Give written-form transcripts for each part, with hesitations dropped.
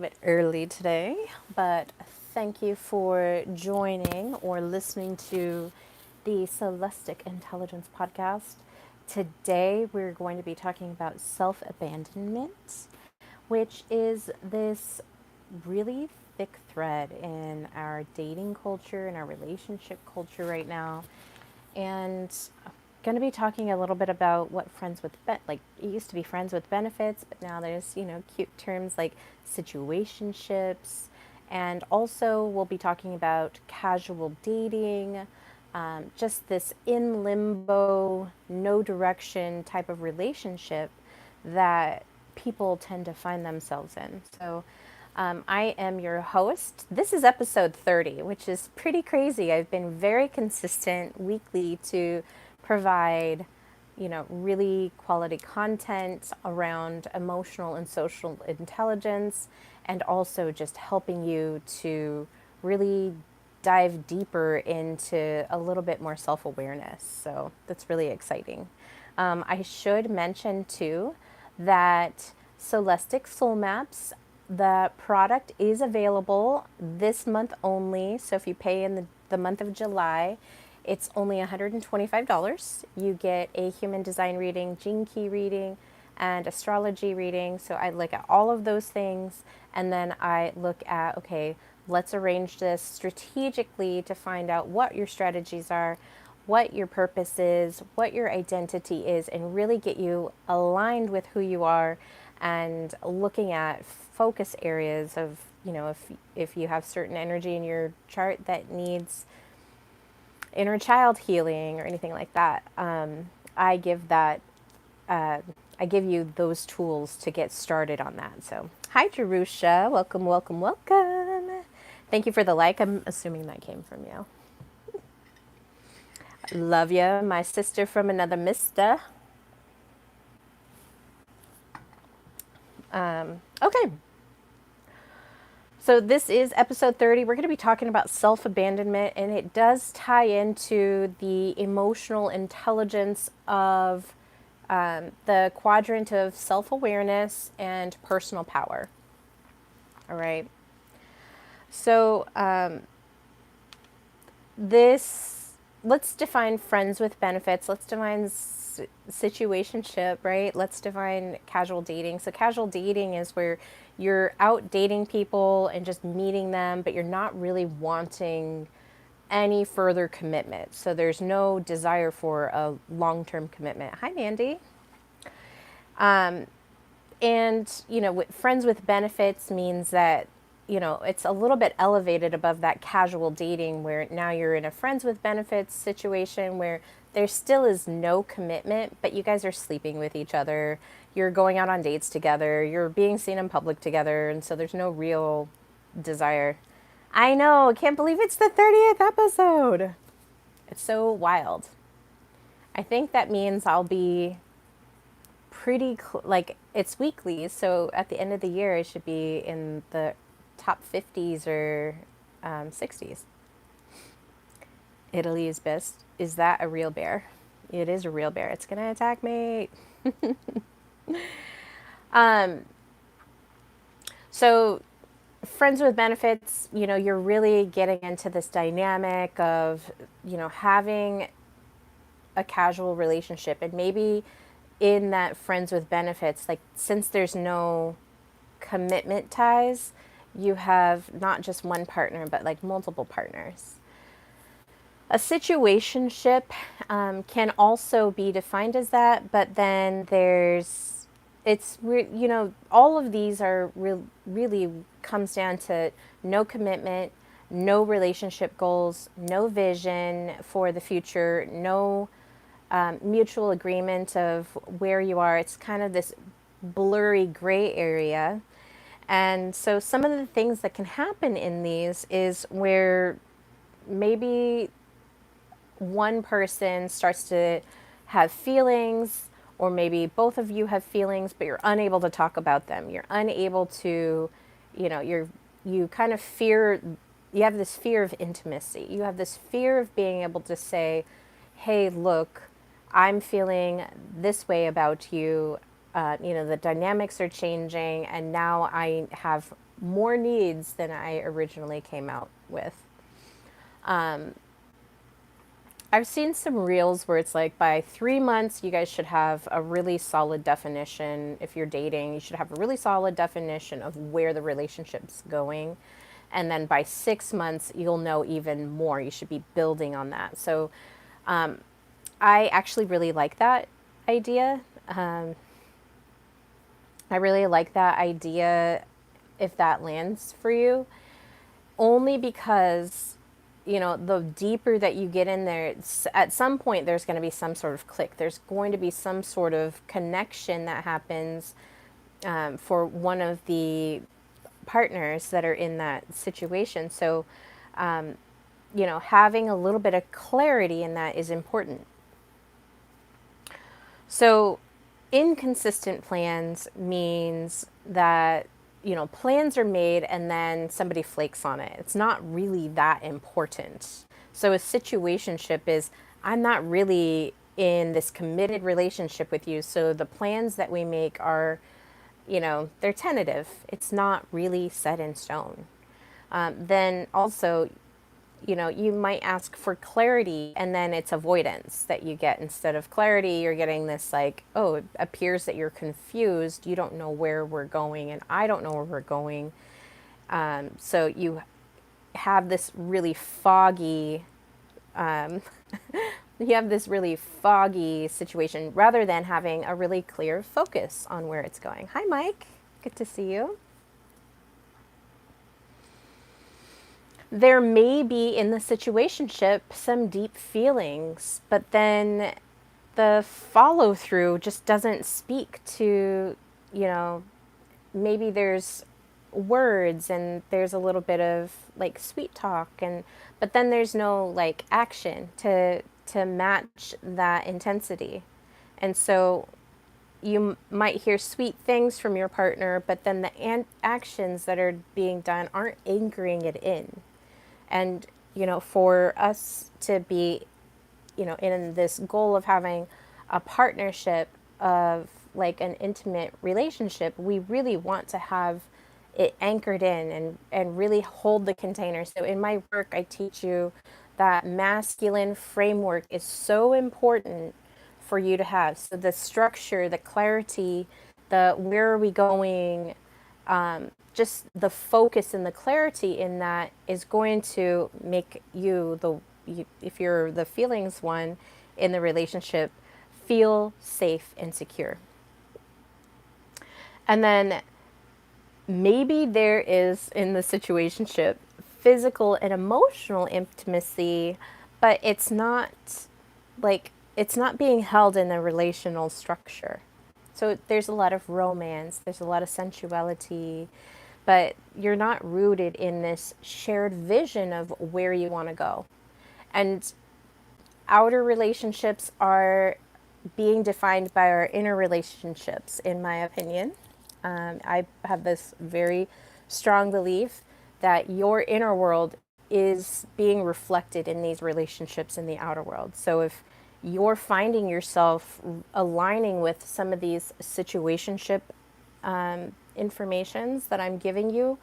bit early today, but thank you for joining or listening to the Soulestic Intelligence podcast. Today, we're going to be talking about self-abandonment, which is this really thick thread in our dating culture and our relationship culture right now. And going to be talking a little bit about what friends with like it used to be friends with benefits, but now there's cute terms like situationships, and also we'll be talking about casual dating, just this in limbo, no direction type of relationship that people tend to find themselves in. So I am your host. This is episode 30, which is pretty crazy. I've been very consistent weekly to provide, really quality content around emotional and social intelligence, and also just helping you to really dive deeper into a little bit more self-awareness. So that's really exciting. I should mention too that Soulestic Soul Maps, the product is available this month only. So if you pay in the month of July, it's only $125. You get a human design reading, gene key reading, and astrology reading. So I look at all of those things, and then I look at, okay, let's arrange this strategically to find out what your strategies are, what your purpose is, what your identity is, and really get you aligned with who you are, and looking at focus areas of, if you have certain energy in your chart that needs inner child healing or anything like that. I give that. I give you those tools to get started on that. So, hi, Jerusha. Welcome, welcome, welcome. Thank you for the like. I'm assuming that came from you. Love you, my sister from another mister. Okay. So this is episode 30. We're going to be talking about self-abandonment, and it does tie into the emotional intelligence of the quadrant of self-awareness and personal power. All right. So let's define friends with benefits. Let's define situationship, right? Let's define casual dating. So casual dating is where you're out dating people and just meeting them, but you're not really wanting any further commitment. So there's no desire for a long-term commitment. Hi, Mandy. And, friends with benefits means that, it's a little bit elevated above that casual dating where now you're in a friends with benefits situation where there still is no commitment, but you guys are sleeping with each other. You're going out on dates together. You're being seen in public together. And so there's no real desire. I know. I can't believe it's the 30th episode. It's so wild. I think that means I'll be pretty like it's weekly, so at the end of the year I should be in the top 50s or 60s. Italy is best. Is that a real bear? It is a real bear. It's gonna attack me. So friends with benefits, you're really getting into this dynamic of, having a casual relationship, and maybe in that friends with benefits, like since there's no commitment ties, you have not just one partner, but like multiple partners. A situationship can also be defined as that, but then all of these are really comes down to no commitment, no relationship goals, no vision for the future, no mutual agreement of where you are. It's kind of this blurry gray area. And so some of the things that can happen in these is where maybe one person starts to have feelings, or maybe both of you have feelings, but you're unable to talk about them. You're unable to, you kind of fear, you have this fear of intimacy. You have this fear of being able to say, hey, look, I'm feeling this way about you. The dynamics are changing, and now I have more needs than I originally came out with. I've seen some reels where it's like by 3 months, you guys should have a really solid definition. If you're dating, you should have a really solid definition of where the relationship's going. And then by 6 months, you'll know even more. You should be building on that. So I actually really like that idea. I really like that idea if that lands for you, only because, the deeper that you get in there, at some point there's going to be some sort of click. There's going to be some sort of connection that happens for one of the partners that are in that situation. So, having a little bit of clarity in that is important. So, inconsistent plans means that, plans are made and then somebody flakes on it. It's not really that important. So, a situationship is, I'm not really in this committed relationship with you. So, the plans that we make are, they're tentative. It's not really set in stone. Then also, you might ask for clarity and then it's avoidance that you get. Instead of clarity, you're getting this like, oh, it appears that you're confused. You don't know where we're going and I don't know where we're going. So you have this really foggy, situation rather than having a really clear focus on where it's going. Hi, Mike. Good to see you. There may be in the situationship some deep feelings, but then the follow through just doesn't speak to, maybe there's words and there's a little bit of like sweet talk, but then there's no like action to match that intensity. And so you might hear sweet things from your partner, but then the actions that are being done aren't anchoring it in. And, for us to be, in this goal of having a partnership of like an intimate relationship, we really want to have it anchored in and really hold the container. So in my work, I teach you that masculine framework is so important for you to have. So the structure, the clarity, the where are we going, just the focus and the clarity in that is going to make if you're the feelings one in the relationship, feel safe and secure. And then maybe there is in the situationship physical and emotional intimacy, but it's not being held in a relational structure. So there's a lot of romance, there's a lot of sensuality, but you're not rooted in this shared vision of where you want to go. And outer relationships are being defined by our inner relationships, in my opinion. I have this very strong belief that your inner world is being reflected in these relationships in the outer world. So if you're finding yourself aligning with some of these situationship informations that I'm giving you,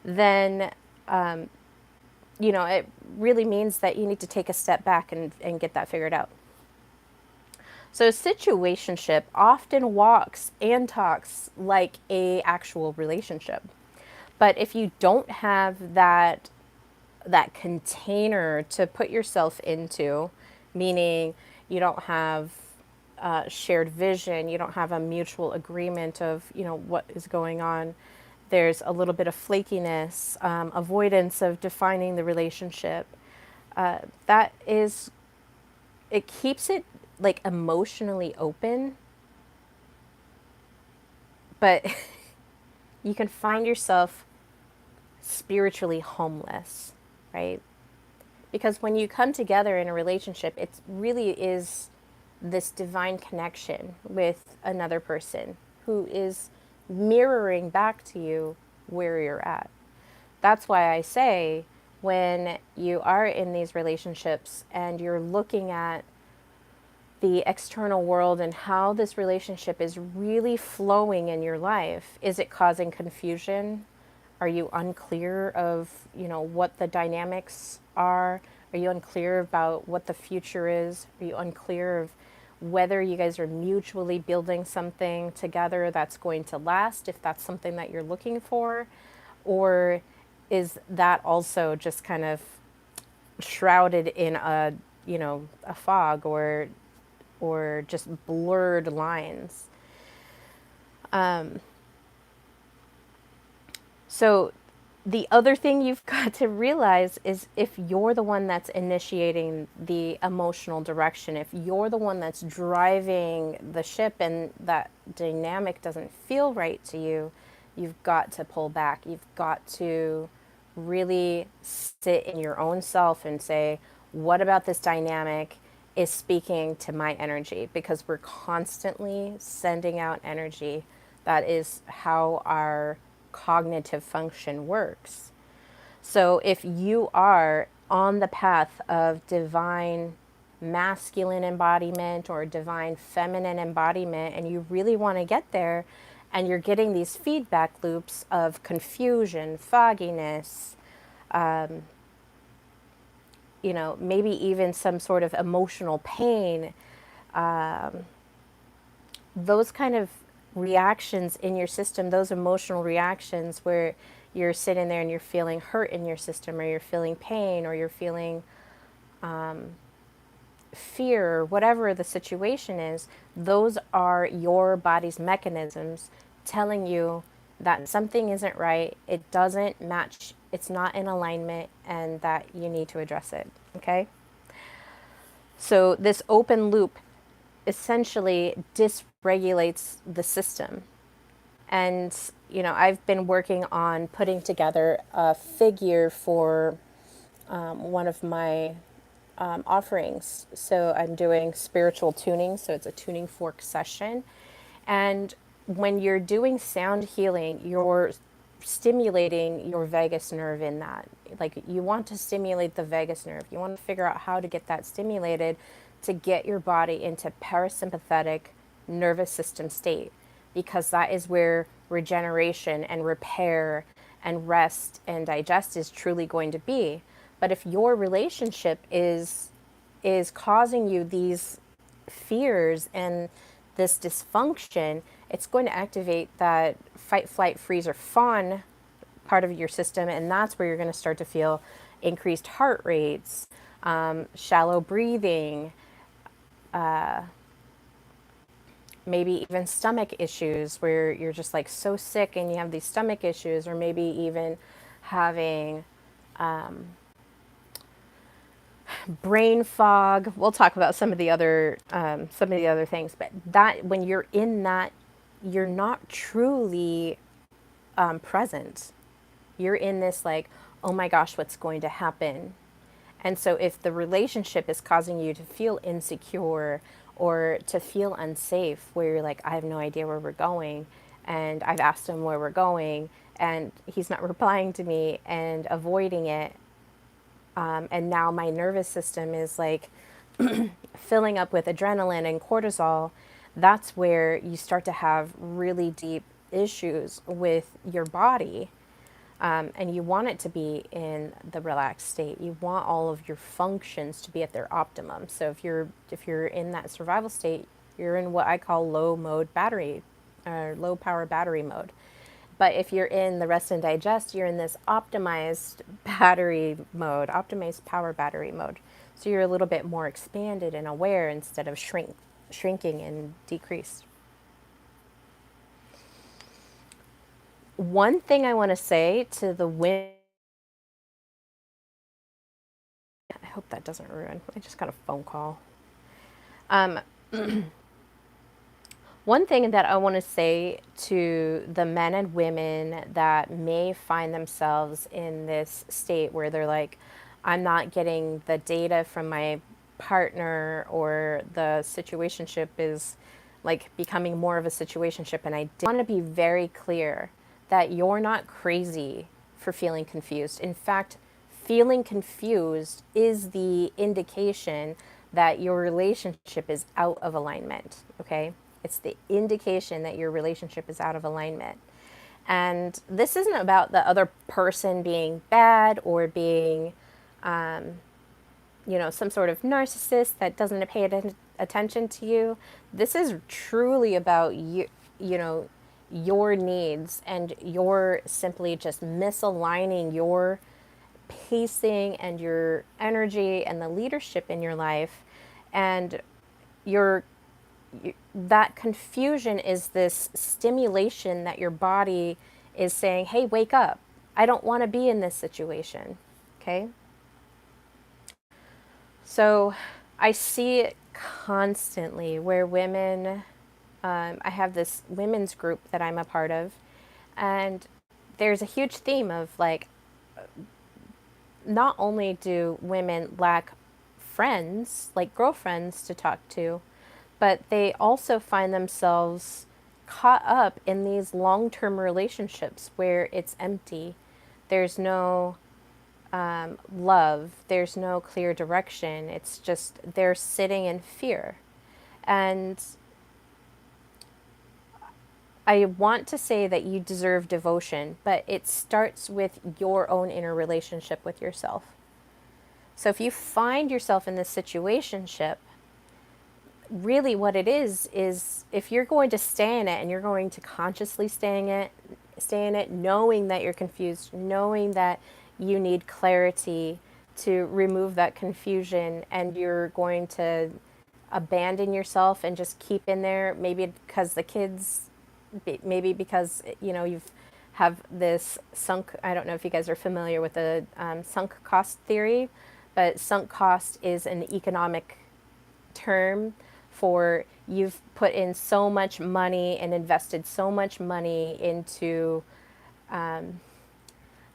then it really means that you need to take a step back and get that figured out. So a situationship often walks and talks like a actual relationship. But if you don't have that container to put yourself into, meaning you don't have shared vision, you don't have a mutual agreement of what is going on, there's a little bit of flakiness, avoidance of defining the relationship, it keeps it like emotionally open, but you can find yourself spiritually homeless, right? Because when you come together in a relationship, it really is this divine connection with another person who is mirroring back to you where you're at. That's why I say when you are in these relationships and you're looking at the external world and how this relationship is really flowing in your life, is it causing confusion? Are you unclear of, what the dynamics are? Are you unclear about what the future is? Are you unclear of whether you guys are mutually building something together that's going to last, if that's something that you're looking for? Or is that also just kind of shrouded in a fog, or just blurred lines? So the other thing you've got to realize is, if you're the one that's initiating the emotional direction, if you're the one that's driving the ship and that dynamic doesn't feel right to you, you've got to pull back. You've got to really sit in your own self and say, what about this dynamic is speaking to my energy? Because we're constantly sending out energy. That is how our cognitive function works. So if you are on the path of divine masculine embodiment or divine feminine embodiment, and you really want to get there, and you're getting these feedback loops of confusion, fogginess, maybe even some sort of emotional pain, those kind of reactions in your system, those emotional reactions where you're sitting there and you're feeling hurt in your system, or you're feeling pain, or you're feeling fear, or whatever the situation is, those are your body's mechanisms telling you that something isn't right, it doesn't match, it's not in alignment, and that you need to address it. Okay? So this open loop essentially dysregulates the system. And, I've been working on putting together a figure for one of my offerings. So I'm doing spiritual tuning. So it's a tuning fork session. And when you're doing sound healing, you're stimulating your vagus nerve in that. Like, you want to stimulate the vagus nerve. You want to figure out how to get that stimulated to get your body into parasympathetic nervous system state, because that is where regeneration and repair and rest and digest is truly going to be. But if your relationship is causing you these fears and this dysfunction, it's going to activate that fight, flight, freeze, or fawn part of your system, and that's where you're going to start to feel increased heart rates, shallow breathing, maybe even stomach issues where you're just like so sick and you have these stomach issues, or maybe even having brain fog. We'll talk about some of the other things, but that when you're in that, you're not truly present. You're in this like, oh my gosh, what's going to happen? And so if the relationship is causing you to feel insecure or to feel unsafe, where you're like, I have no idea where we're going, and I've asked him where we're going, and he's not replying to me, and avoiding it, and now my nervous system is like filling up with adrenaline and cortisol, that's where you start to have really deep issues with your body. And you want it to be in the relaxed state. You want all of your functions to be at their optimum. So if you're in that survival state, you're in what I call low mode battery, or low power battery mode. But if you're in the rest and digest, you're in this optimized battery mode, optimized power battery mode. So you're a little bit more expanded and aware instead of shrinking and decreased. One thing I want to say to the women, I hope that doesn't ruin, I just got a phone call. One thing that I want to say to the men and women that may find themselves in this state where they're like, I'm not getting the data from my partner, or the situationship is like becoming more of a situationship, and I want to be very clear that you're not crazy for feeling confused. In fact, feeling confused is the indication that your relationship is out of alignment, okay? It's the indication that your relationship is out of alignment. And this isn't about the other person being bad or being, some sort of narcissist that doesn't pay attention to you. This is truly about you, you know, your needs, and you're simply just misaligning your pacing and your energy and the leadership in your life. And your that confusion is this stimulation that your body is saying, hey, wake up. I don't want to be in this situation. Okay. So I see it constantly where women, I have this women's group that I'm a part of, and there's a huge theme of like, not only do women lack friends, like girlfriends to talk to, but they also find themselves caught up in these long term relationships where it's empty. There's no love, there's no clear direction. It's just they're sitting in fear. And I want to say that you deserve devotion, but it starts with your own inner relationship with yourself. So if you find yourself in this situationship, really what it is if you're going to stay in it and you're going to consciously stay in it, knowing that you're confused, knowing that you need clarity to remove that confusion, and you're going to abandon yourself and just keep in there, maybe because the kids, maybe because you've have this sunk, I don't know if you guys are familiar with the sunk cost theory, but sunk cost is an economic term for you've put in so much money and invested so much money into,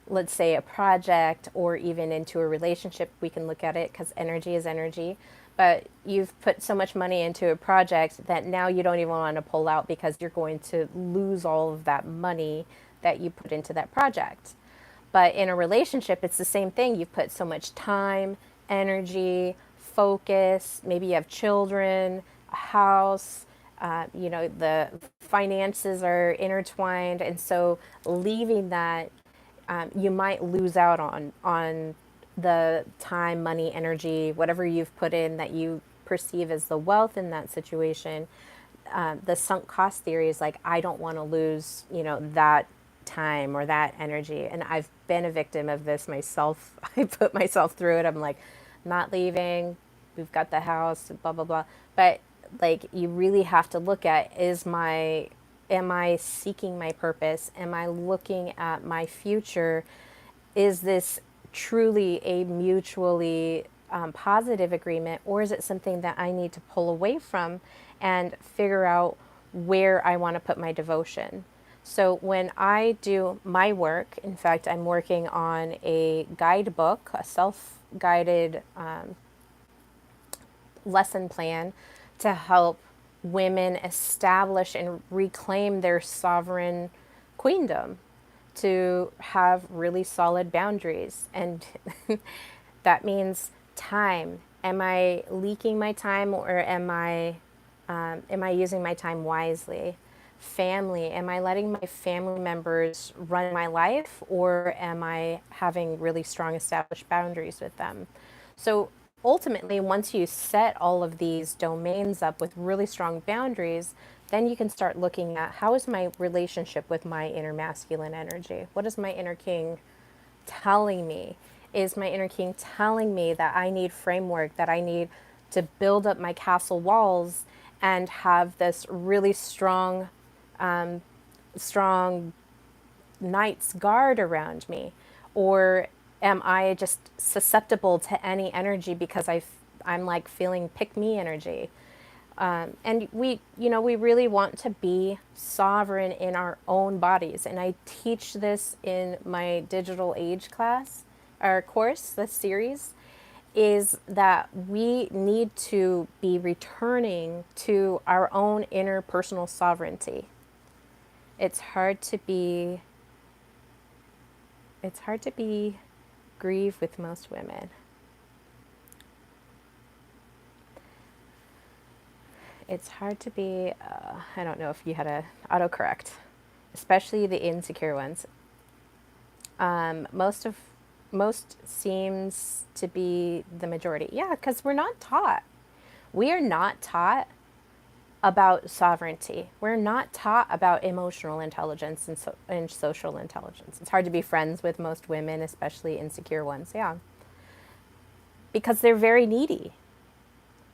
let's say, a project or even into a relationship. We can look at it because energy is energy. But you've put so much money into a project that now you don't even want to pull out because you're going to lose all of that money that you put into that project. But in a relationship, it's the same thing. You've put so much time, energy, focus. Maybe you have children, a house, the finances are intertwined. And so leaving that, you might lose out on the time, money, energy, whatever you've put in that you perceive as the wealth in that situation. The sunk cost theory is like, I don't want to lose, that time or that energy. And I've been a victim of this myself. I put myself through it. I'm like, not leaving. We've got the house, blah, blah, blah. But like, you really have to look at, am I seeking my purpose? Am I looking at my future? Is this truly a mutually positive agreement, or is it something that I need to pull away from and figure out where I want to put my devotion? So when I do my work, in fact, I'm working on a guidebook, a self-guided lesson plan to help women establish and reclaim their sovereign queendom, to have really solid boundaries. And that means time. Am I leaking my time, or am I using my time wisely? Family. Am I letting my family members run my life, or am I having really strong established boundaries with them? So ultimately, once you set all of these domains up with really strong boundaries, then you can start looking at, how is my relationship with my inner masculine energy? What is my inner king telling me? Is my inner king telling me that I need framework, that I need to build up my castle walls and have this really strong knight's guard around me? Or am I just susceptible to any energy because I'm like feeling pick me energy? And we really want to be sovereign in our own bodies. And I teach this in my digital age class, our course, this series, is that we need to be returning to our own inner personal sovereignty. It's hard to be grieved with most women. It's hard to be, I don't know if you had a autocorrect. especially the insecure ones. Most seems to be the majority. Yeah, because we're not taught. We are not taught about sovereignty. We're not taught about emotional intelligence and social intelligence. It's hard to be friends with most women, especially insecure ones. Yeah, because they're very needy.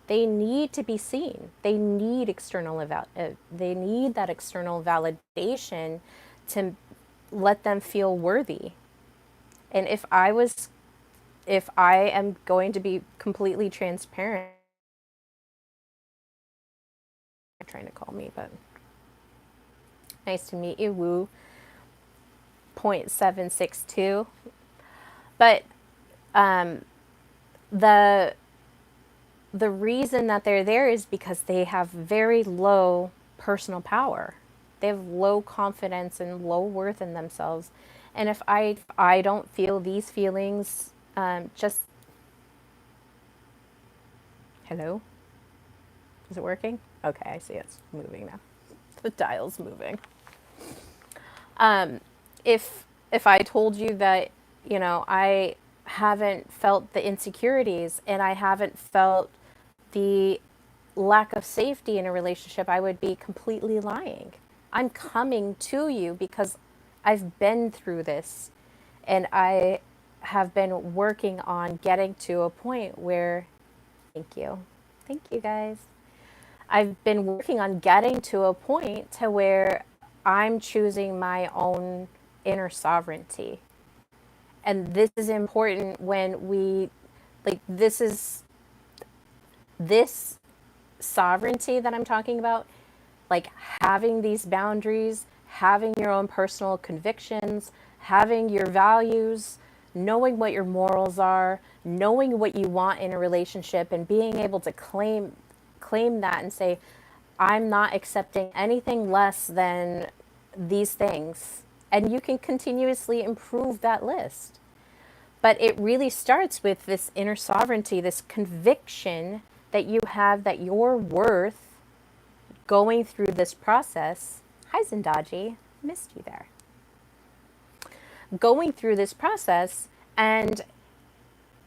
They need to be seen. They need they need that external validation to let them feel worthy. And if I am going to be completely transparent, they're trying to call me, but nice to meet you, Woo. 0.762. But the the reason that they're there is because they have very low personal power. They have low confidence and low worth in themselves. And if I don't feel these feelings, just hello, is it working? Okay, I see it's moving now. The dial's moving. If I told you that, I haven't felt the insecurities and I haven't felt the lack of safety in a relationship, I would be completely lying. I'm coming to you because I've been through this and I have been working on getting to a point where, thank you. Thank you guys. I've been working on getting to a point to where I'm choosing my own inner sovereignty. And this is important when this sovereignty that I'm talking about, like having these boundaries, having your own personal convictions, having your values, knowing what your morals are, knowing what you want in a relationship, and being able to claim that and say, I'm not accepting anything less than these things. And you can continuously improve that list. But it really starts with this inner sovereignty, this conviction that you have that you're worth going through this process. Hi, Zendaji. Missed you there. Going through this process, and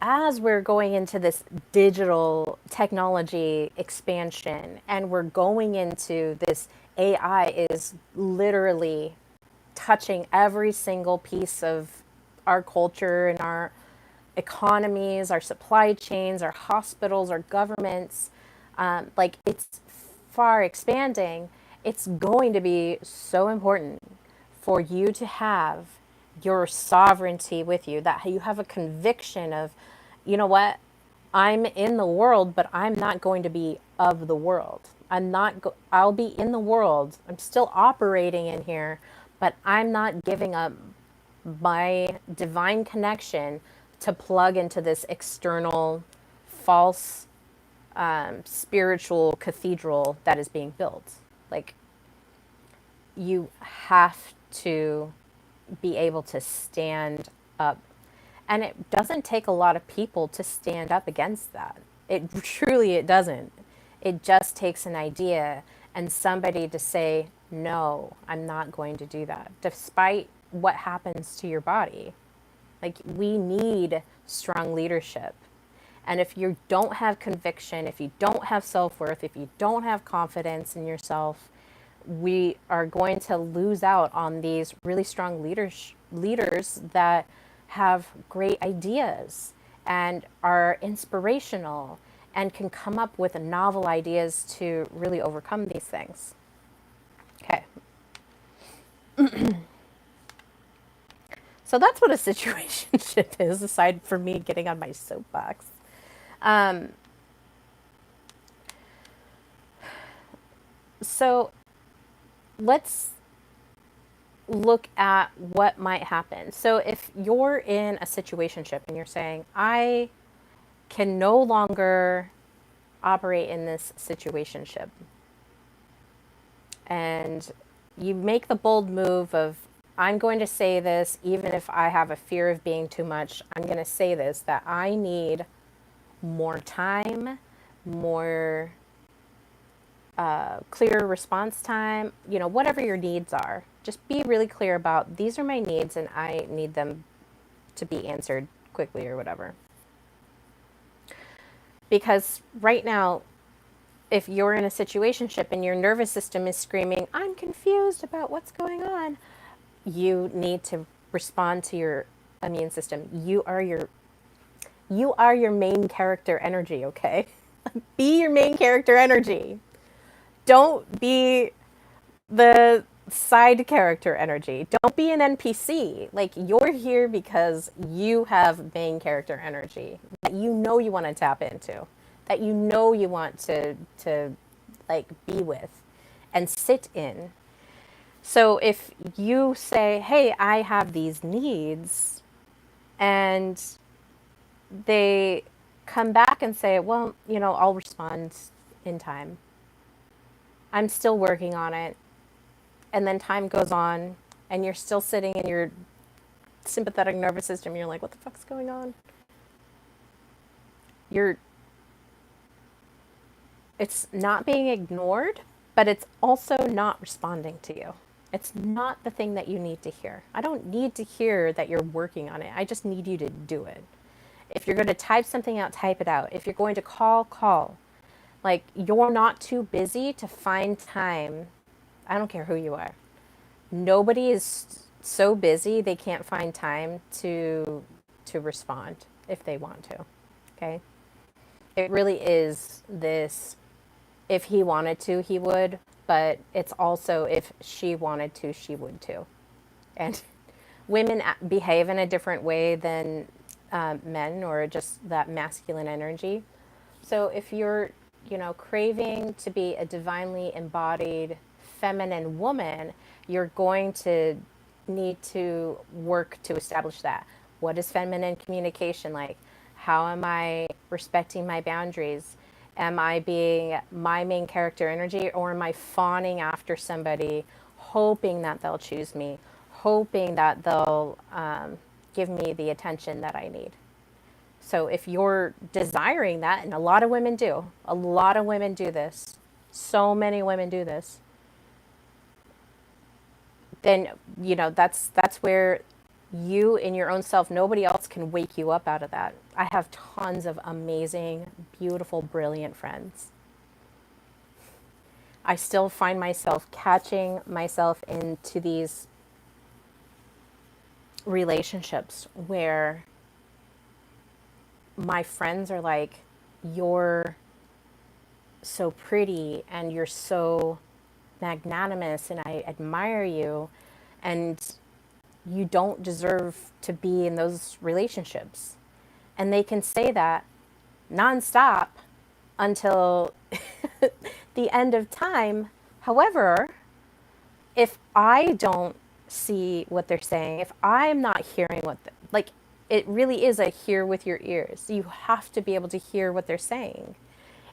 as we're going into this digital technology expansion and we're going into this, AI is literally touching every single piece of our culture and our economies, our supply chains, our hospitals, our governments. Like it's far expanding. It's going to be so important for you to have your sovereignty with you, that you have a conviction of, you know what, I'm in the world, but I'm not going to be of the world. I'll be in the world. I'm still operating in here, but I'm not giving up my divine connection to plug into this external false spiritual cathedral that is being built. Like, you have to be able to stand up. And it doesn't take a lot of people to stand up against that. It doesn't. It just takes an idea and somebody to say, no, I'm not going to do that, despite what happens to your body. Like, we need strong leadership. And if you don't have conviction, if you don't have self-worth, if you don't have confidence in yourself, we are going to lose out on these really strong leaders that have great ideas and are inspirational and can come up with novel ideas to really overcome these things. Okay. So that's what a situationship is, aside from me getting on my soapbox. So let's look at what might happen. So if you're in a situationship and you're saying, I can no longer operate in this situationship, and you make the bold move of, I'm going to say this, even if I have a fear of being too much, I'm going to say this, that I need more time, more clear response time, whatever your needs are. Just be really clear about these are my needs and I need them to be answered quickly or whatever. Because right now, if you're in a situationship and your nervous system is screaming, I'm confused about what's going on, you need to respond to your immune system. You are your main character energy, okay? Be your main character energy. Don't be the side character energy. Don't be an NPC. Like, you're here because you have main character energy that you know you want to tap into, that you know you want to like be with and sit in. So if you say, "Hey, I have these needs," and they come back and say, "Well, I'll respond in time. I'm still working on it." And then time goes on and you're still sitting in your sympathetic nervous system. You're like, what the fuck's going on? It's not being ignored, but it's also not responding to you. It's not the thing that you need to hear. I don't need to hear that you're working on it. I just need you to do it. If you're going to type something out, type it out. If you're going to call. Like, you're not too busy to find time. I don't care who you are. Nobody is so busy they can't find time to respond if they want to. Okay? It really is this, if he wanted to, he would, but it's also if she wanted to, she would too. And women behave in a different way than men, or just that masculine energy. So if you're, craving to be a divinely embodied feminine woman, you're going to need to work to establish that. What is feminine communication like? How am I respecting my boundaries? Am I being my main character energy, or am I fawning after somebody, hoping that they'll choose me, hoping that they'll give me the attention that I need? So if you're desiring that, and a lot of women do this, so many women do this, then that's where you in your own self, nobody else can wake you up out of that. I have tons of amazing, beautiful, brilliant friends. I still find myself catching myself into these relationships where my friends are like, you're so pretty and you're so magnanimous and I admire you, and you don't deserve to be in those relationships. And they can say that nonstop until the end of time. However, if I don't see what they're saying, if I'm not hearing like, it really is a hear with your ears. You have to be able to hear what they're saying.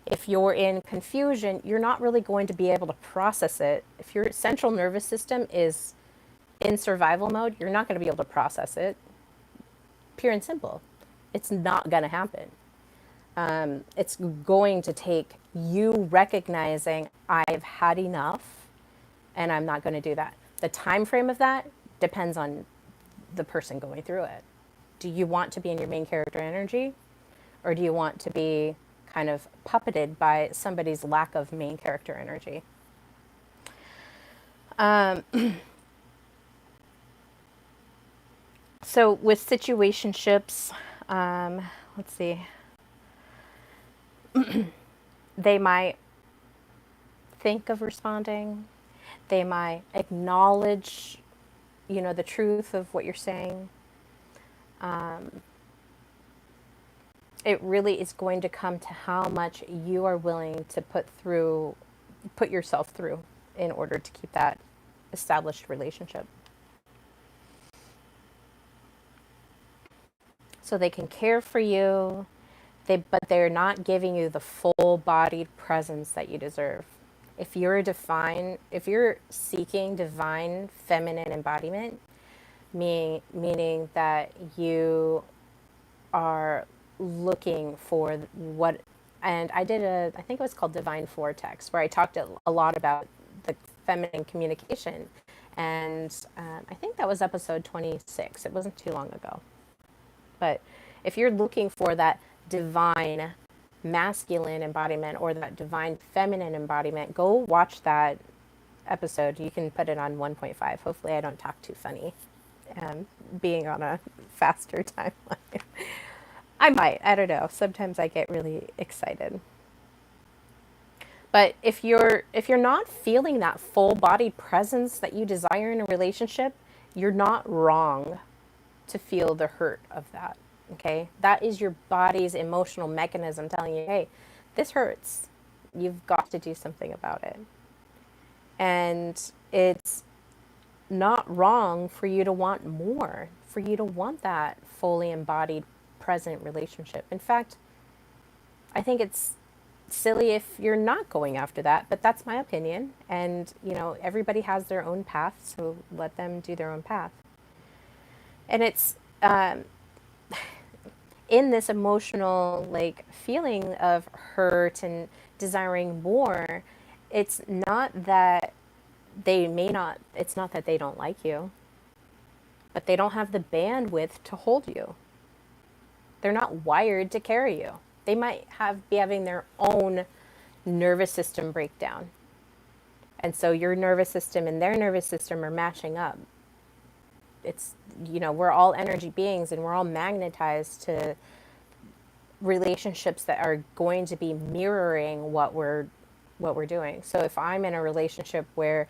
If you're in confusion, you're not really going to be able to process it. If your central nervous system is in survival mode, you're not going to be able to process it. Pure and simple. It's not going to happen. It's going to take you recognizing, I've had enough and I'm not going to do that. The time frame of that depends on the person going through it. Do you want to be in your main character energy, or do you want to be kind of puppeted by somebody's lack of main character energy? So with situationships, let's see, they might think of responding. They might acknowledge, the truth of what you're saying. It really is going to come to how much you are willing to put yourself through in order to keep that established relationship. So they can care for you, but they're not giving you the full-bodied presence that you deserve. If you're seeking divine feminine embodiment, meaning that you are looking for what And I did I think it was called Divine Vortex, where I talked a lot about the feminine communication. And I think that was episode 26. It wasn't too long ago. But if you're looking for that divine masculine embodiment or that divine feminine embodiment, go watch that episode. You can put it on 1.5. Hopefully I don't talk too funny, being on a faster timeline. I might, I don't know. Sometimes I get really excited. But if you're not feeling that full-bodied presence that you desire in a relationship, you're not wrong to feel the hurt of that. Okay? That is your body's emotional mechanism telling you, hey, this hurts. You've got to do something about it. And it's not wrong for you to want more, for you to want that fully embodied present relationship. In fact, I think it's silly if you're not going after that, but that's my opinion. And, everybody has their own path, so let them do their own path. And it's in this emotional, feeling of hurt and desiring more, it's not that it's not that they don't like you, but they don't have the bandwidth to hold you. They're not wired to carry you. They might be having their own nervous system breakdown. And so your nervous system and their nervous system are matching up. It's, we're all energy beings, and we're all magnetized to relationships that are going to be mirroring what we're doing. So if I'm in a relationship where,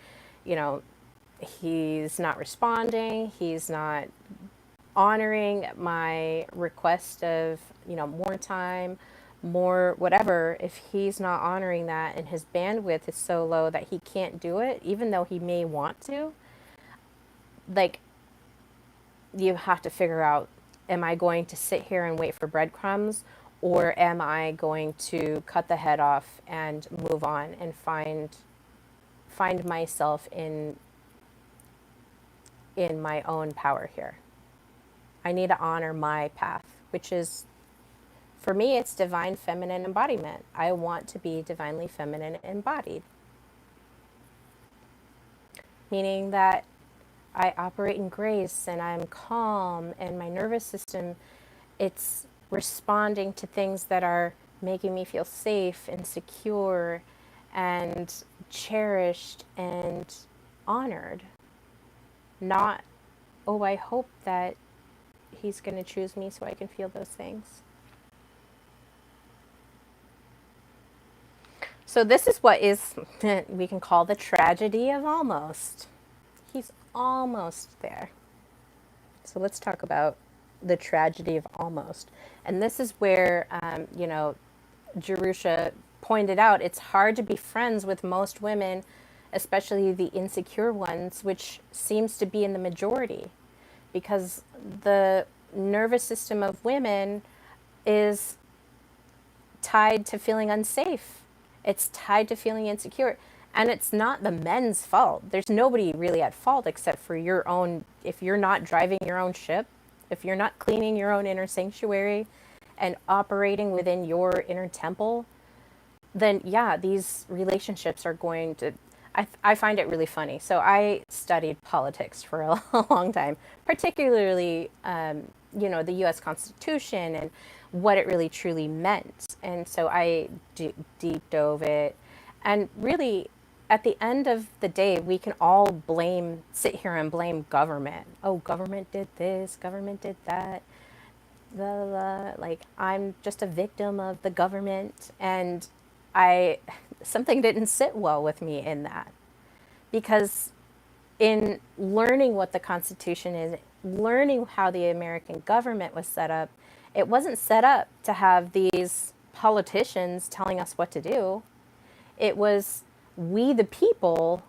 he's not responding, he's not honoring my request of, more time, more whatever, if he's not honoring that and his bandwidth is so low that he can't do it, even though he may want to, you have to figure out, am I going to sit here and wait for breadcrumbs, or am I going to cut the head off and move on and find myself in my own power here? I need to honor my path, which is, for me, it's divine feminine embodiment. I want to be divinely feminine embodied. Meaning that I operate in grace and I'm calm, and my nervous system, it's responding to things that are making me feel safe and secure and cherished and honored. Not, oh, I hope that he's going to choose me so I can feel those things. So this is what we can call the tragedy of almost. He's almost there. So let's talk about the tragedy of almost. And this is where, Jerusha pointed out, it's hard to be friends with most women, especially the insecure ones, which seems to be in the majority, because the nervous system of women is tied to feeling unsafe. It's tied to feeling insecure. And it's not the men's fault. There's nobody really at fault except for your own. If you're not driving your own ship, if you're not cleaning your own inner sanctuary and operating within your inner temple, then yeah, these relationships are going to, I find it really funny. So I studied politics for a long time, particularly, the U.S. Constitution and what it really truly meant. And so I deep dove it. And really, at the end of the day, we can all sit here and blame government. Oh, government did this, government did that. I'm just a victim of the government. And something didn't sit well with me in that. Because in learning what the Constitution is, learning how the American government was set up, it wasn't set up to have these politicians telling us what to do. It was, we the people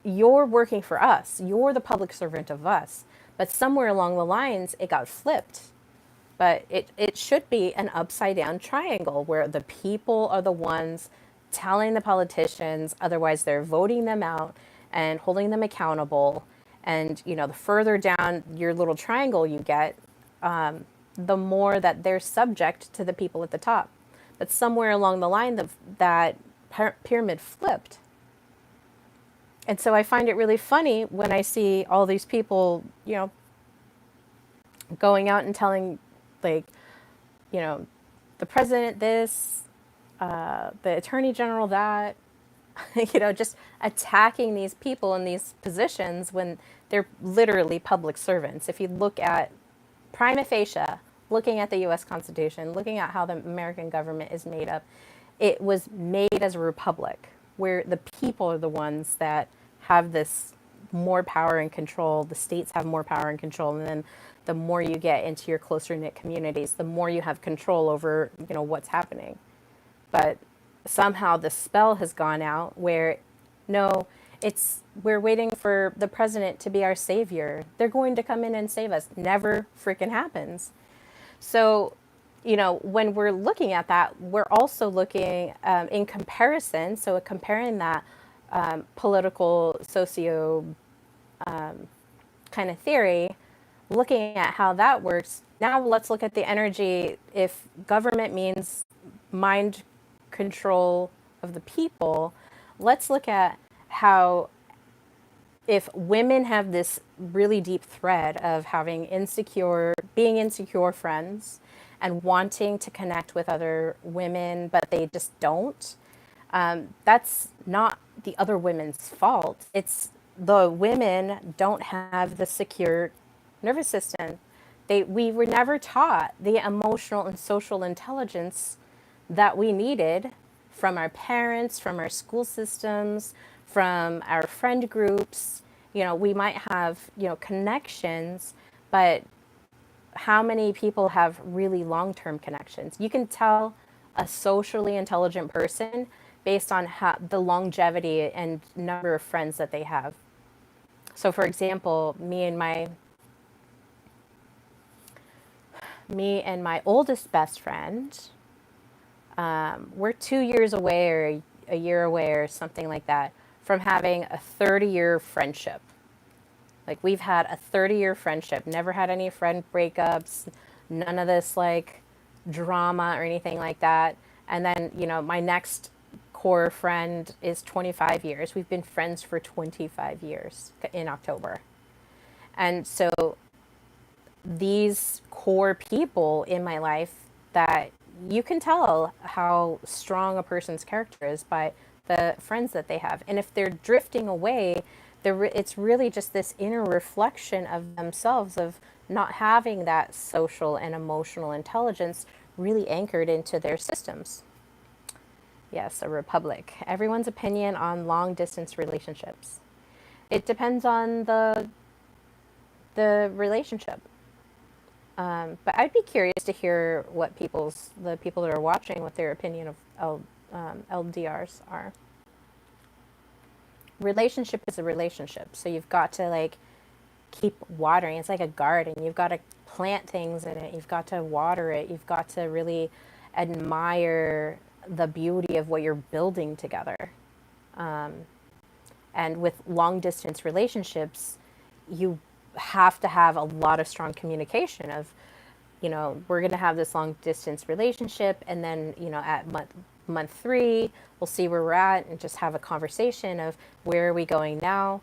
you're working for us. You're the public servant of us. But somewhere along the lines, it got flipped. But it should be an upside down triangle where the people are the ones telling the politicians, otherwise they're voting them out and holding them accountable. And, the further down your little triangle you get, the more that they're subject to the people at the top. But somewhere along the line, that pyramid flipped. And so I find it really funny when I see all these people, going out and telling, like, the president this, the attorney general that, just attacking these people in these positions when they're literally public servants. If you look at prima facie, looking at the US Constitution, looking at how the American government is made up, it was made as a republic where the people are the ones that have this more power and control. The states have more power and control. And then the more you get into your closer knit communities, the more you have control over, what's happening. But somehow the spell has gone out where, no, we're waiting for the president to be our savior. They're going to come in and save us. Never freaking happens. So, when we're looking at that, we're also looking in comparison. So comparing that political socio kind of theory, looking at how that works. Now let's look at the energy. If government means mind control of the people, let's look at how, if women have this really deep thread of being insecure friends and wanting to connect with other women, but they just don't, that's not the other women's fault. It's the women don't have the secure nervous system. We were never taught the emotional and social intelligence that we needed from our parents, from our school systems, from our friend groups. We might have, connections, but how many people have really long-term connections? You can tell a socially intelligent person based on the longevity and number of friends that they have. So for example, me and my oldest best friend, we're 2 years away or a year away or something like that from having a 30-year friendship. Like, we've had a 30-year friendship, never had any friend breakups, none of this like drama or anything like that. And then, my next core friend is 25 years. We've been friends for 25 years in October. And so these core people in my life, that you can tell how strong a person's character is by the friends that they have. And if they're drifting away, it's really just this inner reflection of themselves, of not having that social and emotional intelligence really anchored into their systems. Yes, a republic. Everyone's opinion on long distance relationships. It depends on the relationship. But I'd be curious to hear what the people that are watching, what their opinion of LDRs are. Relationship is a relationship, so you've got to keep watering. It's like a garden. You've got to plant things in it. You've got to water it. You've got to really admire the beauty of what you're building together. And with long distance relationships, you have to have a lot of strong communication of, we're going to have this long distance relationship, and then, at month 3, we'll see where we're at and just have a conversation of, where are we going now?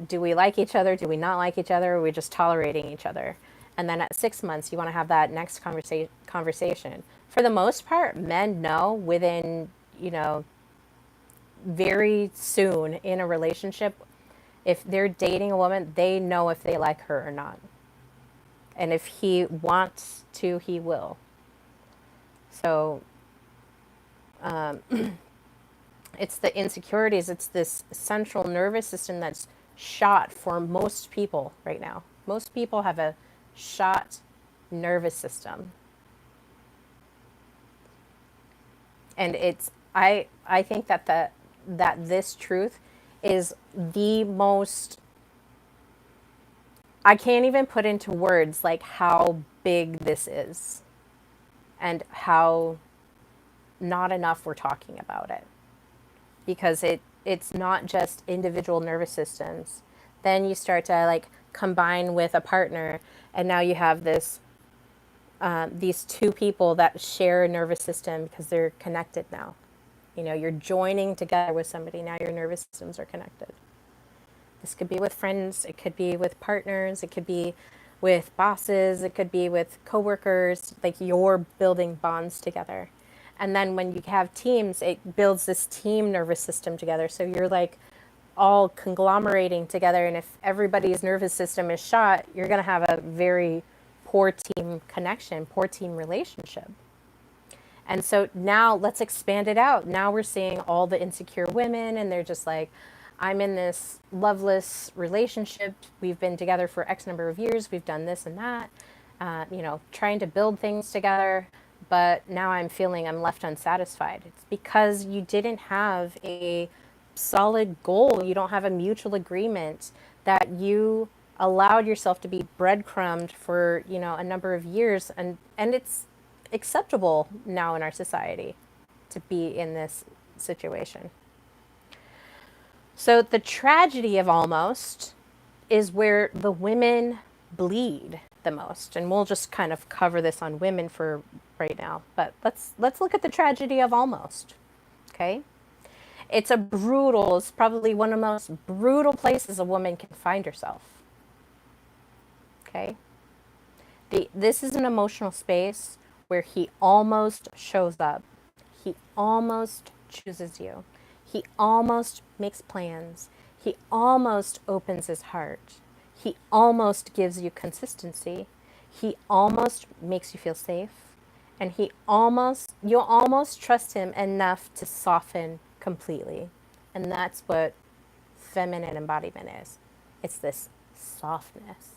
Do we like each other? Do we not like each other? Or are we just tolerating each other? And then at 6 months, you want to have that next conversation. For the most part, men know within, very soon in a relationship, if they're dating a woman, they know if they like her or not. And if he wants to, he will. So it's the insecurities, it's this central nervous system that's shot for most people right now. Most people have a shot nervous system. And I think that this truth is the most, I can't even put into words how big this is and how not enough we're talking about it, because it's not just individual nervous systems. Then you start to combine with a partner, and now you have this these two people that share a nervous system because they're connected now. You know, you're joining together with somebody, now your nervous systems are connected. This could be with friends, it could be with partners, it could be with bosses, it could be with coworkers, like you're building bonds together. And then when you have teams, it builds this team nervous system together. So you're like all conglomerating together. And if everybody's nervous system is shot, you're going to have a very poor team connection, poor team relationship. And so now let's expand it out. Now we're seeing all the insecure women, and they're just like, I'm in this loveless relationship. We've been together for X number of years. We've done this and that, trying to build things together. But now I'm feeling I'm left unsatisfied. It's because you didn't have a solid goal. You don't have a mutual agreement that you allowed yourself to be breadcrumbed for, a number of years. And it's acceptable now in our society to be in this situation. So the tragedy of almost is where the women bleed the most. And we'll just kind of cover this on women for right now. But let's look at the tragedy of almost. Okay? It's probably one of the most brutal places a woman can find herself. Okay? This is an emotional space where he almost shows up. He almost chooses you. He almost makes plans. He almost opens his heart. He almost gives you consistency. He almost makes you feel safe. And you'll almost trust him enough to soften completely. And that's what feminine embodiment is. It's this softness.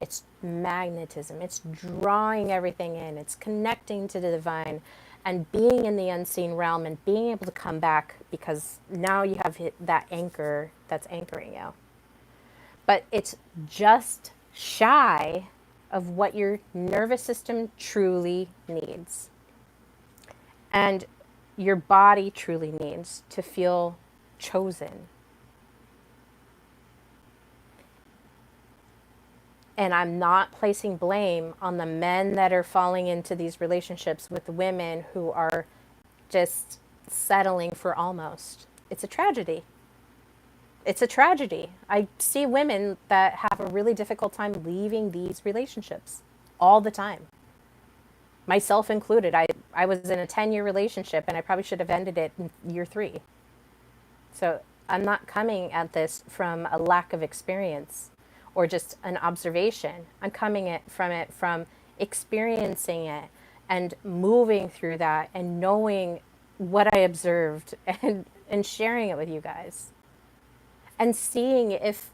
It's magnetism. It's drawing everything in. It's connecting to the divine and being in the unseen realm and being able to come back because now you have hit that anchor that's anchoring you. But it's just shy of what your nervous system truly needs. And your body truly needs to feel chosen. And I'm not placing blame on the men that are falling into these relationships with women who are just settling for almost. It's a tragedy. It's a tragedy. I see women that have a really difficult time leaving these relationships all the time. Myself included. I was in a 10-year relationship and I probably should have ended it in year 3. So I'm not coming at this from a lack of experience or just an observation. I'm coming from experiencing it and moving through that and knowing what I observed and sharing it with you guys. And seeing if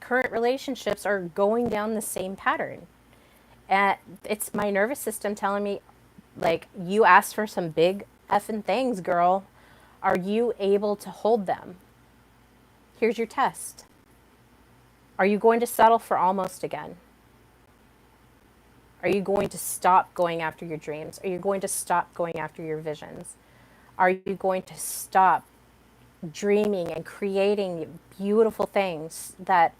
current relationships are going down the same pattern. And it's my nervous system telling me, like, you asked for some big effing things, girl. Are you able to hold them? Here's your test. Are you going to settle for almost again? Are you going to stop going after your dreams? Are you going to stop going after your visions? Are you going to stop dreaming and creating beautiful things that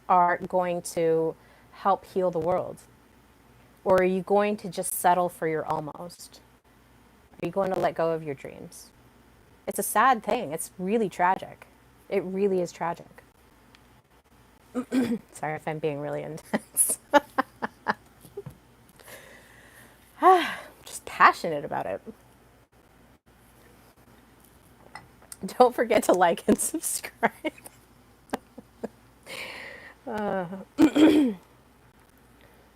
are going to help heal the world? Or are you going to just settle for your almost? Are you going to let go of your dreams? It's a sad thing. It's really tragic. It really is tragic. Sorry if I'm being really intense. Just passionate about it. Don't forget to like and subscribe.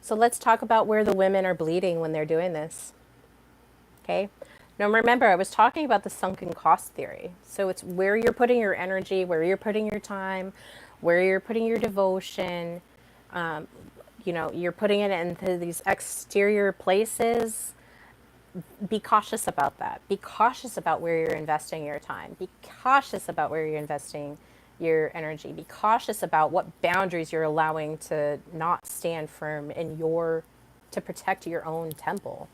So let's talk about where the women are bleeding when they're doing this. Okay? Now remember, I was talking about the sunken cost theory. So it's where you're putting your energy, where you're putting your time, where you're putting your devotion. You're putting it into these exterior places. Be cautious about that. Be cautious about where you're investing your time. Be cautious about where you're investing your energy. Be cautious about what boundaries you're allowing to not stand firm to protect your own temple.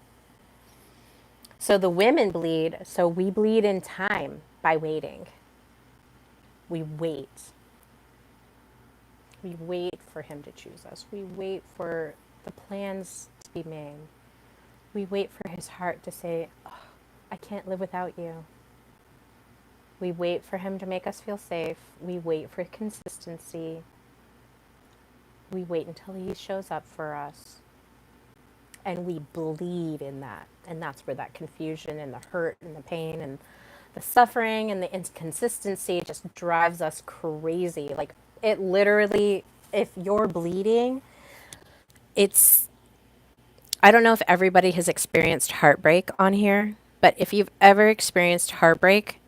So the women bleed. So we bleed in time by waiting. We wait. We wait for him to choose us. We wait for the plans to be made. We wait for his heart to say, oh, I can't live without you. We wait for him to make us feel safe. We wait for consistency. We wait until he shows up for us. And we believe in that. And that's where that confusion and the hurt and the pain and the suffering and the inconsistency just drives us crazy. Like, it literally, if you're bleeding, it's, I don't know if everybody has experienced heartbreak on here, but if you've ever experienced heartbreak,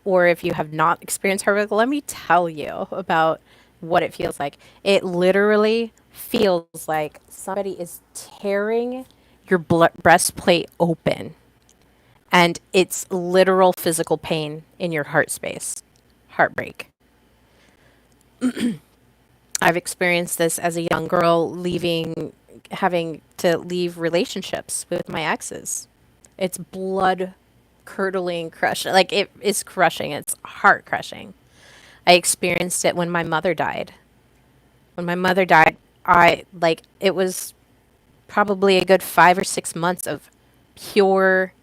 or if you have not experienced heartbreak, let me tell you about what it feels like. It literally feels like somebody is tearing your breastplate open, and it's literal physical pain in your heart space. Heartbreak. I've experienced this as a young girl, having to leave relationships with my exes. It's blood curdling, crushing. Like, it is crushing. It's heart crushing. I experienced it when my mother died. When my mother died, it was probably a good 5 or 6 months of pure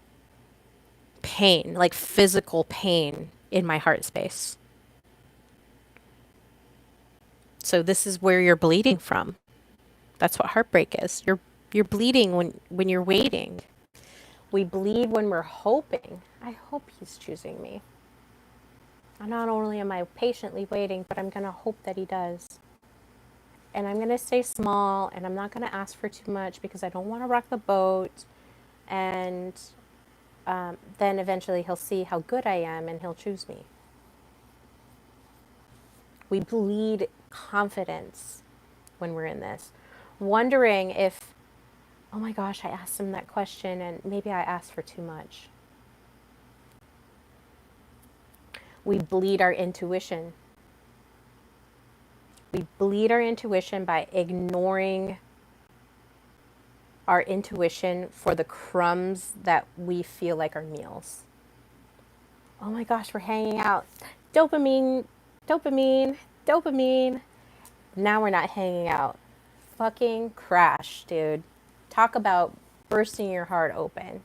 pain, like physical pain in my heart space. So this is where you're bleeding from. That's what heartbreak is. You're bleeding when you're waiting. We bleed when we're hoping. I hope he's choosing me. And not only am I patiently waiting, but I'm going to hope that he does. And I'm going to stay small, and I'm not going to ask for too much because I don't want to rock the boat. And then eventually he'll see how good I am and he'll choose me. We bleed confidence when we're in this, wondering if, oh my gosh, I asked him that question and maybe I asked for too much. We bleed our intuition. We bleed our intuition by ignoring our intuition for the crumbs that we feel like are meals. Oh my gosh, we're hanging out. Dopamine, dopamine, dopamine. Now we're not hanging out. Fucking crash, dude. Talk about bursting your heart open.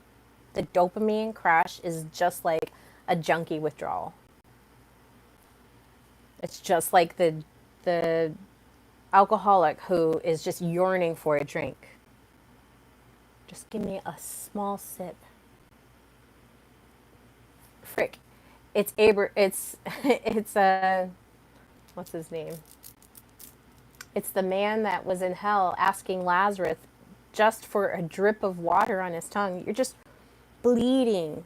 The dopamine crash is just like a junkie withdrawal. It's just like the alcoholic who is just yearning for a drink. Just give me a small sip. Frick. It's what's his name? It's the man that was in hell asking Lazarus just for a drip of water on his tongue. You're just bleeding,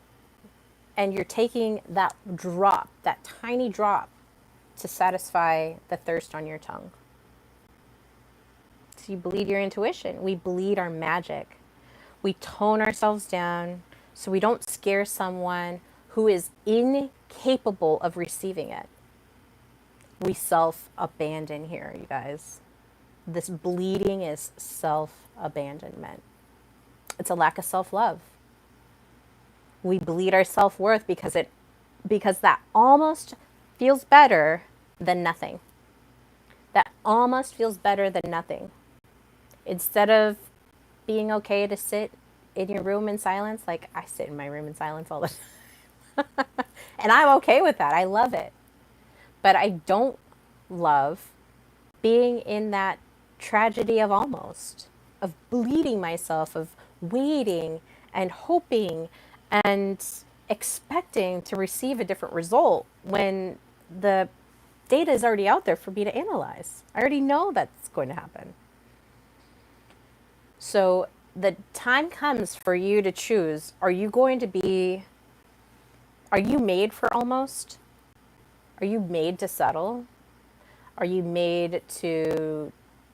and you're taking that drop, that tiny drop, to satisfy the thirst on your tongue. So you bleed your intuition. We bleed our magic. We tone ourselves down so we don't scare someone who is incapable of receiving it. We self-abandon here, you guys. This bleeding is self-abandonment. It's a lack of self-love. We bleed our self-worth because that almost feels better than nothing. That almost feels better than nothing. Instead of being okay to sit in your room in silence, like I sit in my room in silence all the time. And I'm okay with that. I love it. But I don't love being in that tragedy of almost, of bleeding myself, of waiting and hoping and expecting to receive a different result when the data is already out there for me to analyze. I already know that's going to happen. So the time comes for you to choose, are you made for almost? Are you made to settle? Are you made to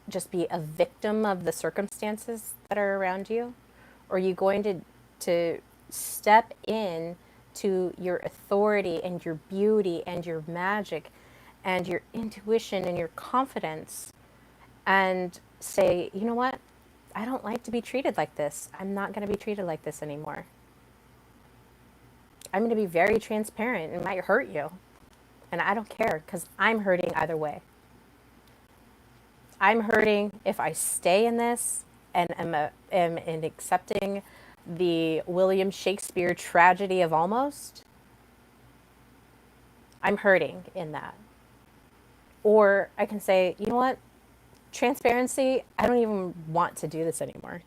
just be a victim of the circumstances that are around you? Or are you going to step in to your authority and your beauty and your magic and your intuition and your confidence and say, you know what? I don't like to be treated like this. I'm not going to be treated like this anymore. I'm going to be very transparent. It might hurt you. And I don't care because I'm hurting either way. I'm hurting if I stay in this, and am in accepting the William Shakespeare tragedy of almost, I'm hurting in that. Or I can say, you know what? Transparency, I don't even want to do this anymore.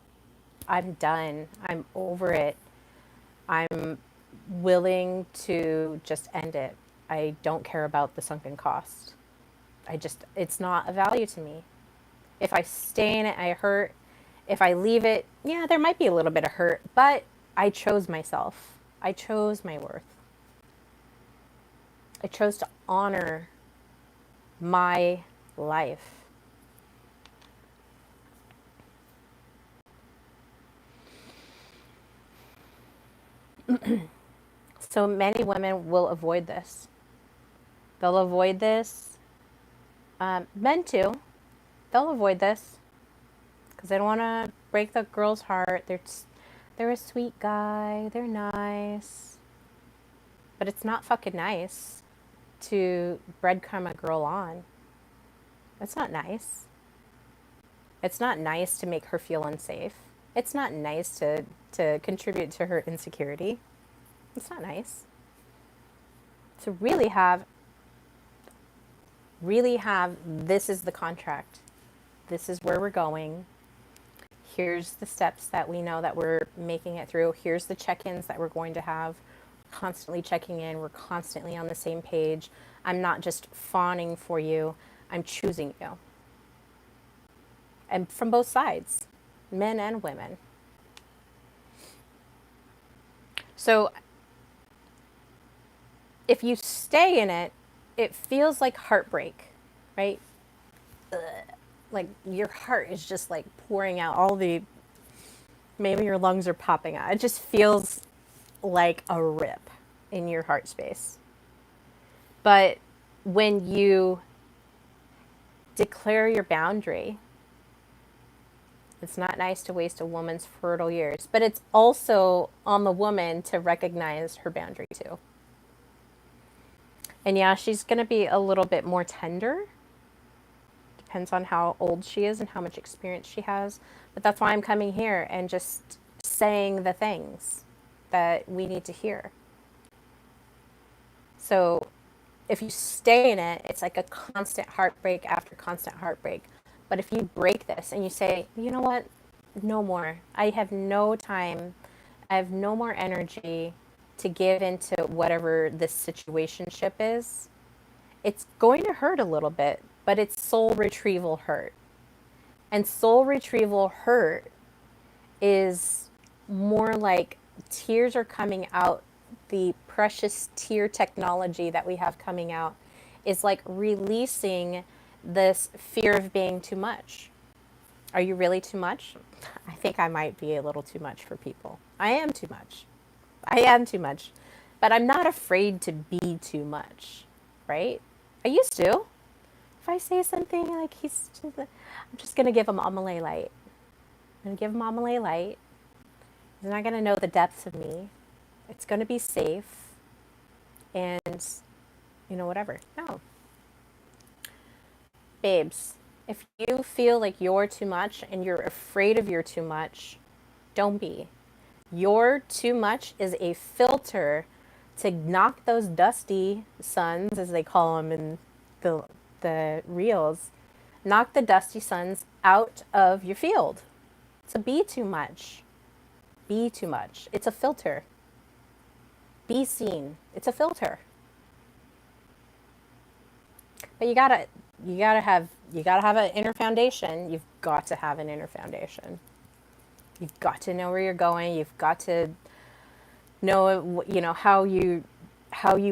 I'm done. I'm over it. I'm willing to just end it. I don't care about the sunken cost. It's not a value to me. If I stay in it, I hurt. If I leave it, yeah, there might be a little bit of hurt, but I chose myself. I chose my worth. I chose to honor my life. So many women will avoid this. They'll avoid this. Men too. They'll avoid this because they don't want to break the girl's heart. They're a sweet guy. They're nice. But it's not fucking nice to breadcrumb a girl on. That's not nice. It's not nice to make her feel unsafe. It's not nice to contribute to her insecurity. It's not nice. To really have, this is the contract. This is where we're going. Here's the steps that we know that we're making it through. Here's the check-ins that we're going to have. Constantly checking in. We're constantly on the same page. I'm not just fawning for you. I'm choosing you. And from both sides, men and women. So if you stay in it, it feels like heartbreak, right? Ugh. Like your heart is just like pouring out maybe your lungs are popping out. It just feels like a rip in your heart space. But when you declare your boundary, it's not nice to waste a woman's fertile years, but it's also on the woman to recognize her boundary too. And yeah, she's going to be a little bit more tender. Depends on how old she is and how much experience she has. But that's why I'm coming here and just saying the things that we need to hear. So if you stay in it, it's like a constant heartbreak after constant heartbreak. But if you break this and you say, you know what? No more. I have no time. I have no more energy to give into whatever this situationship is. It's going to hurt a little bit, but it's soul retrieval hurt. And soul retrieval hurt is more like tears are coming out. The precious tear technology that we have coming out is like releasing this fear of being too much. Are you really too much? I think I might be a little too much for people. I am too much. I am too much. But I'm not afraid to be too much, right? I used to. If I say something like I'm just going to give him Amelie light. I'm going to give him Amelie light. He's not going to know the depths of me. It's going to be safe. And, whatever. No. Babes, if you feel like you're too much and you're afraid of your too much, don't be. Your too much is a filter to knock those dusty suns, as they call them in the reels, knock the dusty suns out of your field. So be too much. Be too much. It's a filter. Be seen. It's a filter. But you gotta have an inner foundation. You've got to have an inner foundation. You've got to know where you're going. You've got to know, how you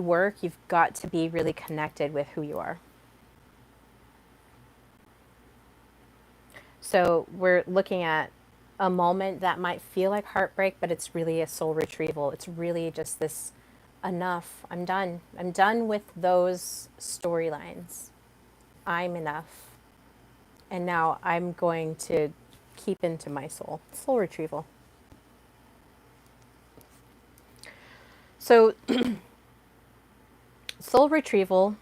work. You've got to be really connected with who you are. So we're looking at a moment that might feel like heartbreak, but it's really a soul retrieval. It's really just this, enough. I'm done. I'm done with those storylines. I'm enough. And now I'm going to keep into my soul. Soul retrieval. So soul retrieval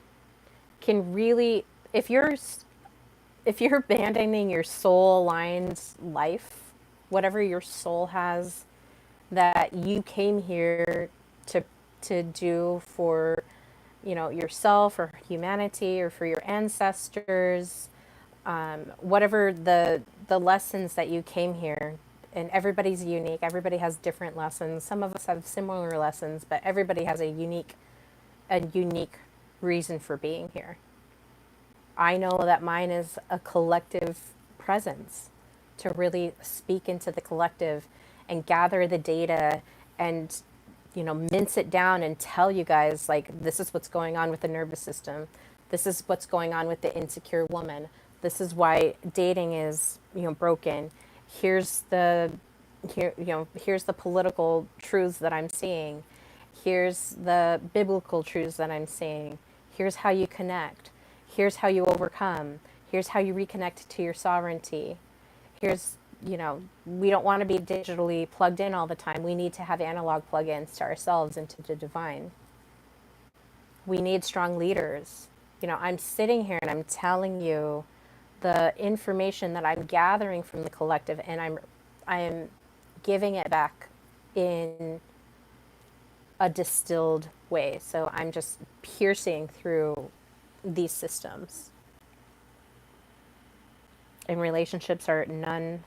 can really, if you're abandoning your soul aligned life, whatever your soul has that you came here to do for, yourself or humanity or for your ancestors, whatever the lessons that you came here. And everybody's unique. Everybody has different lessons. Some of us have similar lessons, but everybody has a unique reason for being here. I know that mine is a collective presence, to really speak into the collective and gather the data and, mince it down and tell you guys, like, this is what's going on with the nervous system. This is what's going on with the insecure woman. This is why dating is, broken. Here's the political truths that I'm seeing. Here's the biblical truths that I'm seeing. Here's how you connect. Here's how you overcome. Here's how you reconnect to your sovereignty. Here's, we don't want to be digitally plugged in all the time. We need to have analog plug-ins to ourselves and to the divine. We need strong leaders. I'm sitting here and I'm telling you the information that I'm gathering from the collective, and I am giving it back in a distilled way. So I'm just piercing through these systems. And relationships are none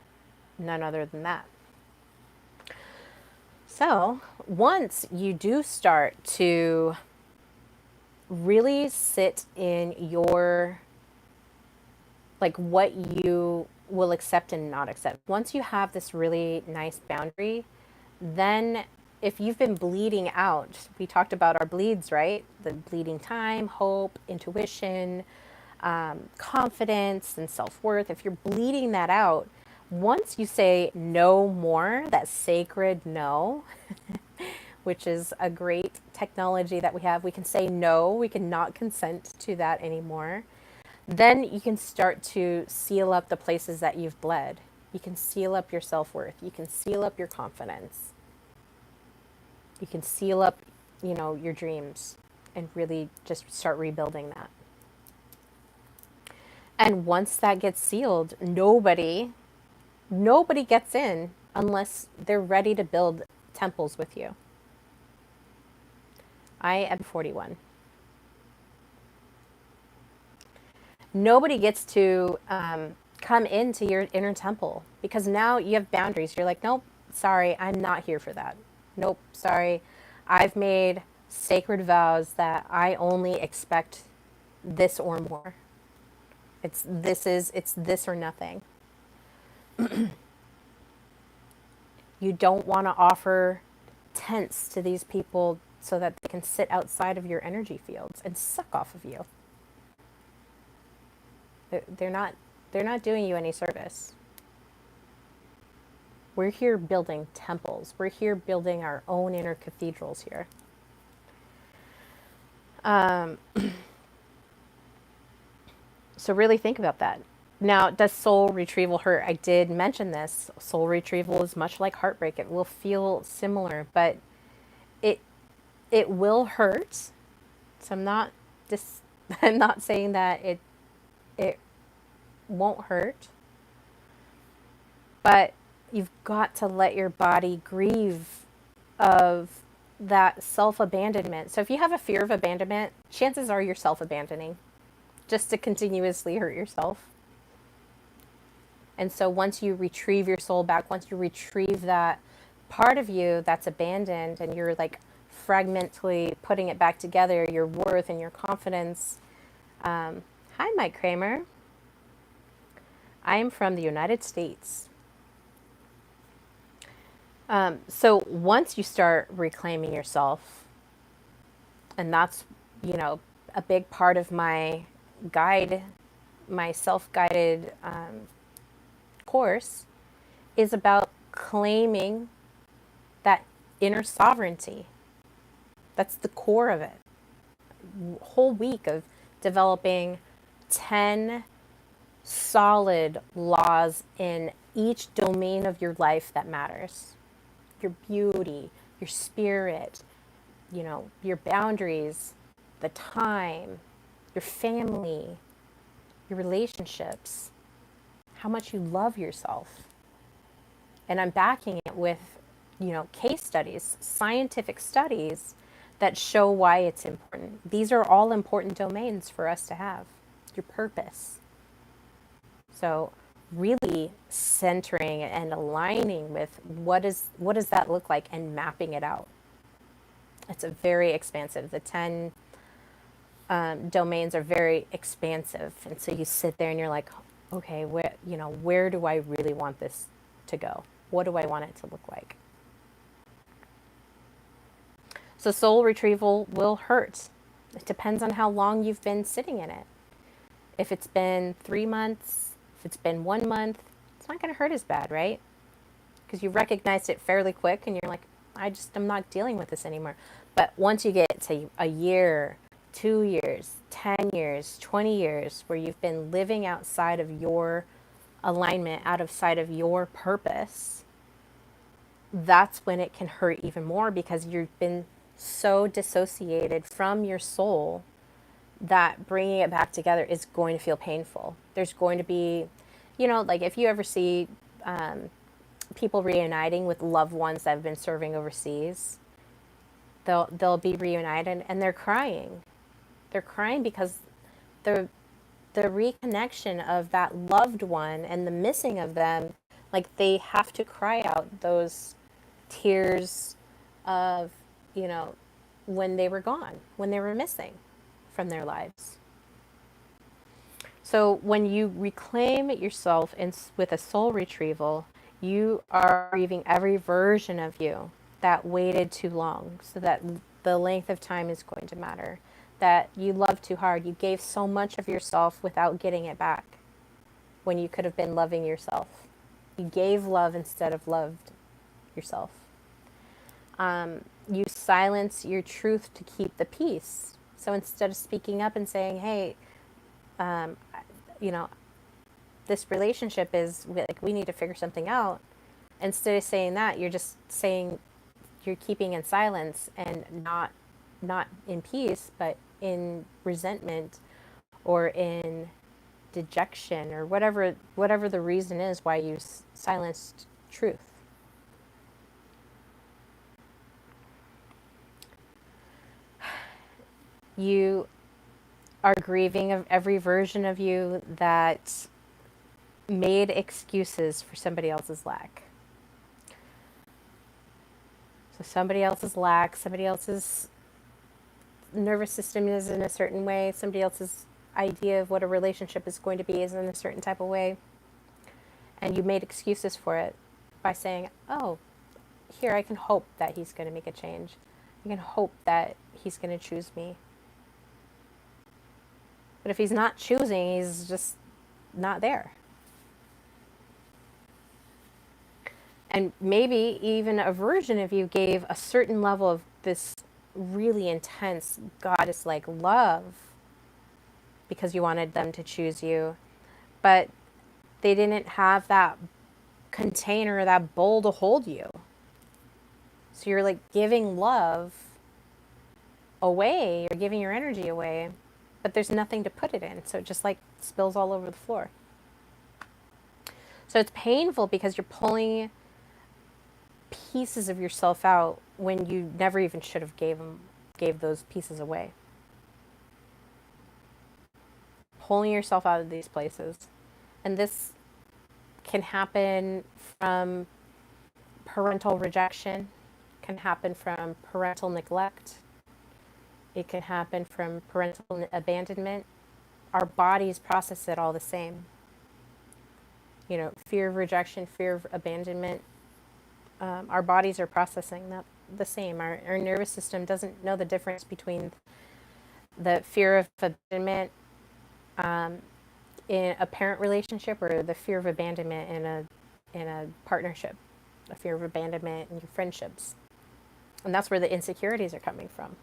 other than that. So once you do start to really sit in your, like, what you will accept and not accept. Once you have this really nice boundary, then if you've been bleeding out, we talked about our bleeds, right? The bleeding time, hope, intuition, confidence, and self-worth. If you're bleeding that out, once you say no more, that sacred no, which is a great technology that we have, we can say no, we can not consent to that anymore. Then you can start to seal up the places that you've bled. You can seal up your self-worth. You can seal up your confidence. You can seal up, your dreams, and really just start rebuilding that. And once that gets sealed, nobody gets in unless they're ready to build temples with you. I am 41. Nobody gets to come into your inner temple, because now you have boundaries. You're like, nope, sorry, I'm not here for that. Nope, sorry. I've made sacred vows that I only expect this or more. It's this or nothing. You don't want to offer tents to these people so that they can sit outside of your energy fields and suck off of you. They're not doing you any service. We're here building temples. We're here building our own inner cathedrals here. So really think about that. Now, does soul retrieval hurt? I did mention this. Soul retrieval is much like heartbreak. It will feel similar, but it will hurt. So I'm not saying that it won't hurt. But you've got to let your body grieve of that self-abandonment. So if you have a fear of abandonment, chances are you're self-abandoning just to continuously hurt yourself. And so once you retrieve your soul back, once you retrieve that part of you that's abandoned, and you're like fragmentally putting it back together, your worth and your confidence. Hi, Mike Kramer. I am from the United States. So once you start reclaiming yourself, and that's, a big part of my guide, my self-guided course, is about claiming that inner sovereignty. That's the core of it. Whole week of developing 10 solid laws in each domain of your life that matters. Your beauty, your spirit, your boundaries, the time, your family, your relationships, how much you love yourself. And I'm backing it with, case studies, scientific studies that show why it's important. These are all important domains for us to have. Your purpose. So really centering and aligning with what does that look like, and mapping it out. It's a very expansive. The 10 domains are very expansive, and so you sit there and you're like, okay, where do I really want this to go? What do I want it to look like? So soul retrieval will hurt. It depends on how long you've been sitting in it. If it's been 3 months, if it's been 1 month, it's not going to hurt as bad, right? Because you recognized it fairly quick and you're like, I'm not dealing with this anymore. But once you get to a year, 2 years, 10 years, 20 years, where you've been living outside of your alignment, outside of your purpose, that's when it can hurt even more, because you've been so dissociated from your soul that bringing it back together is going to feel painful. There's going to be, like if you ever see people reuniting with loved ones that have been serving overseas, they'll be reunited and they're crying. They're crying because the reconnection of that loved one and the missing of them, like they have to cry out those tears of, when they were gone, when they were missing from their lives. So when you reclaim yourself with a soul retrieval, you are grieving every version of you that waited too long, so that the length of time is going to matter. That you loved too hard. You gave so much of yourself without getting it back, when you could have been loving yourself. You gave love instead of loved yourself. You silence your truth to keep the peace. So instead of speaking up and saying, hey, this relationship is like, we need to figure something out. Instead of saying that, you're just saying, you're keeping in silence, and not in peace, but in resentment or in dejection, or whatever the reason is why you silenced truth. You are grieving of every version of you that made excuses for somebody else's lack. So somebody else's lack, somebody else's nervous system is in a certain way, somebody else's idea of what a relationship is going to be is in a certain type of way, and you made excuses for it by saying, oh, here, I can hope that he's going to make a change. I can hope that he's going to choose me. But if he's not choosing, he's just not there. And maybe even a version of you gave a certain level of this really intense goddess-like love because you wanted them to choose you. But they didn't have that container, that bowl to hold you. So you're like giving love away, you're giving your energy away, but there's nothing to put it in. So it just like spills all over the floor. So it's painful because you're pulling pieces of yourself out when you never even should have gave those pieces away. Pulling yourself out of these places. And this can happen from parental rejection, can happen from parental neglect. It can happen from parental abandonment. Our bodies process it all the same. Fear of rejection, fear of abandonment. Our bodies are processing that the same. Our nervous system doesn't know the difference between the fear of abandonment in a parent relationship, or the fear of abandonment in a partnership, the fear of abandonment in your friendships. And that's where the insecurities are coming from.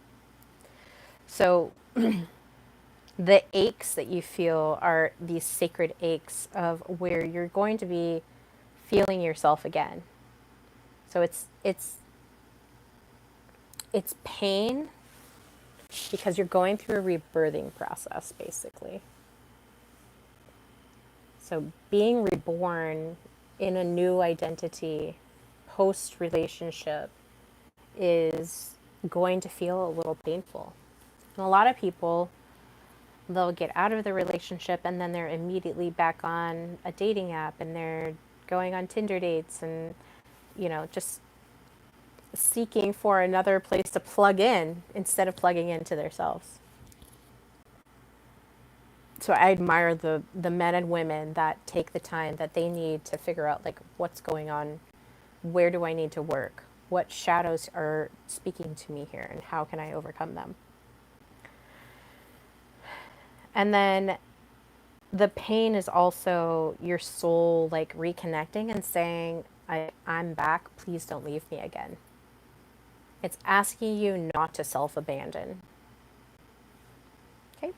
So the aches that you feel are these sacred aches of where you're going to be feeling yourself again. So it's pain because you're going through a rebirthing process, basically. So being reborn in a new identity post relationship is going to feel a little painful. And a lot of people, they'll get out of the relationship and then they're immediately back on a dating app and they're going on Tinder dates and, just seeking for another place to plug in instead of plugging into themselves. So I admire the men and women that take the time that they need to figure out like what's going on, where do I need to work, what shadows are speaking to me here, and how can I overcome them. And then the pain is also your soul like reconnecting and saying, I'm back, please don't leave me again. It's asking you not to self-abandon. Okay?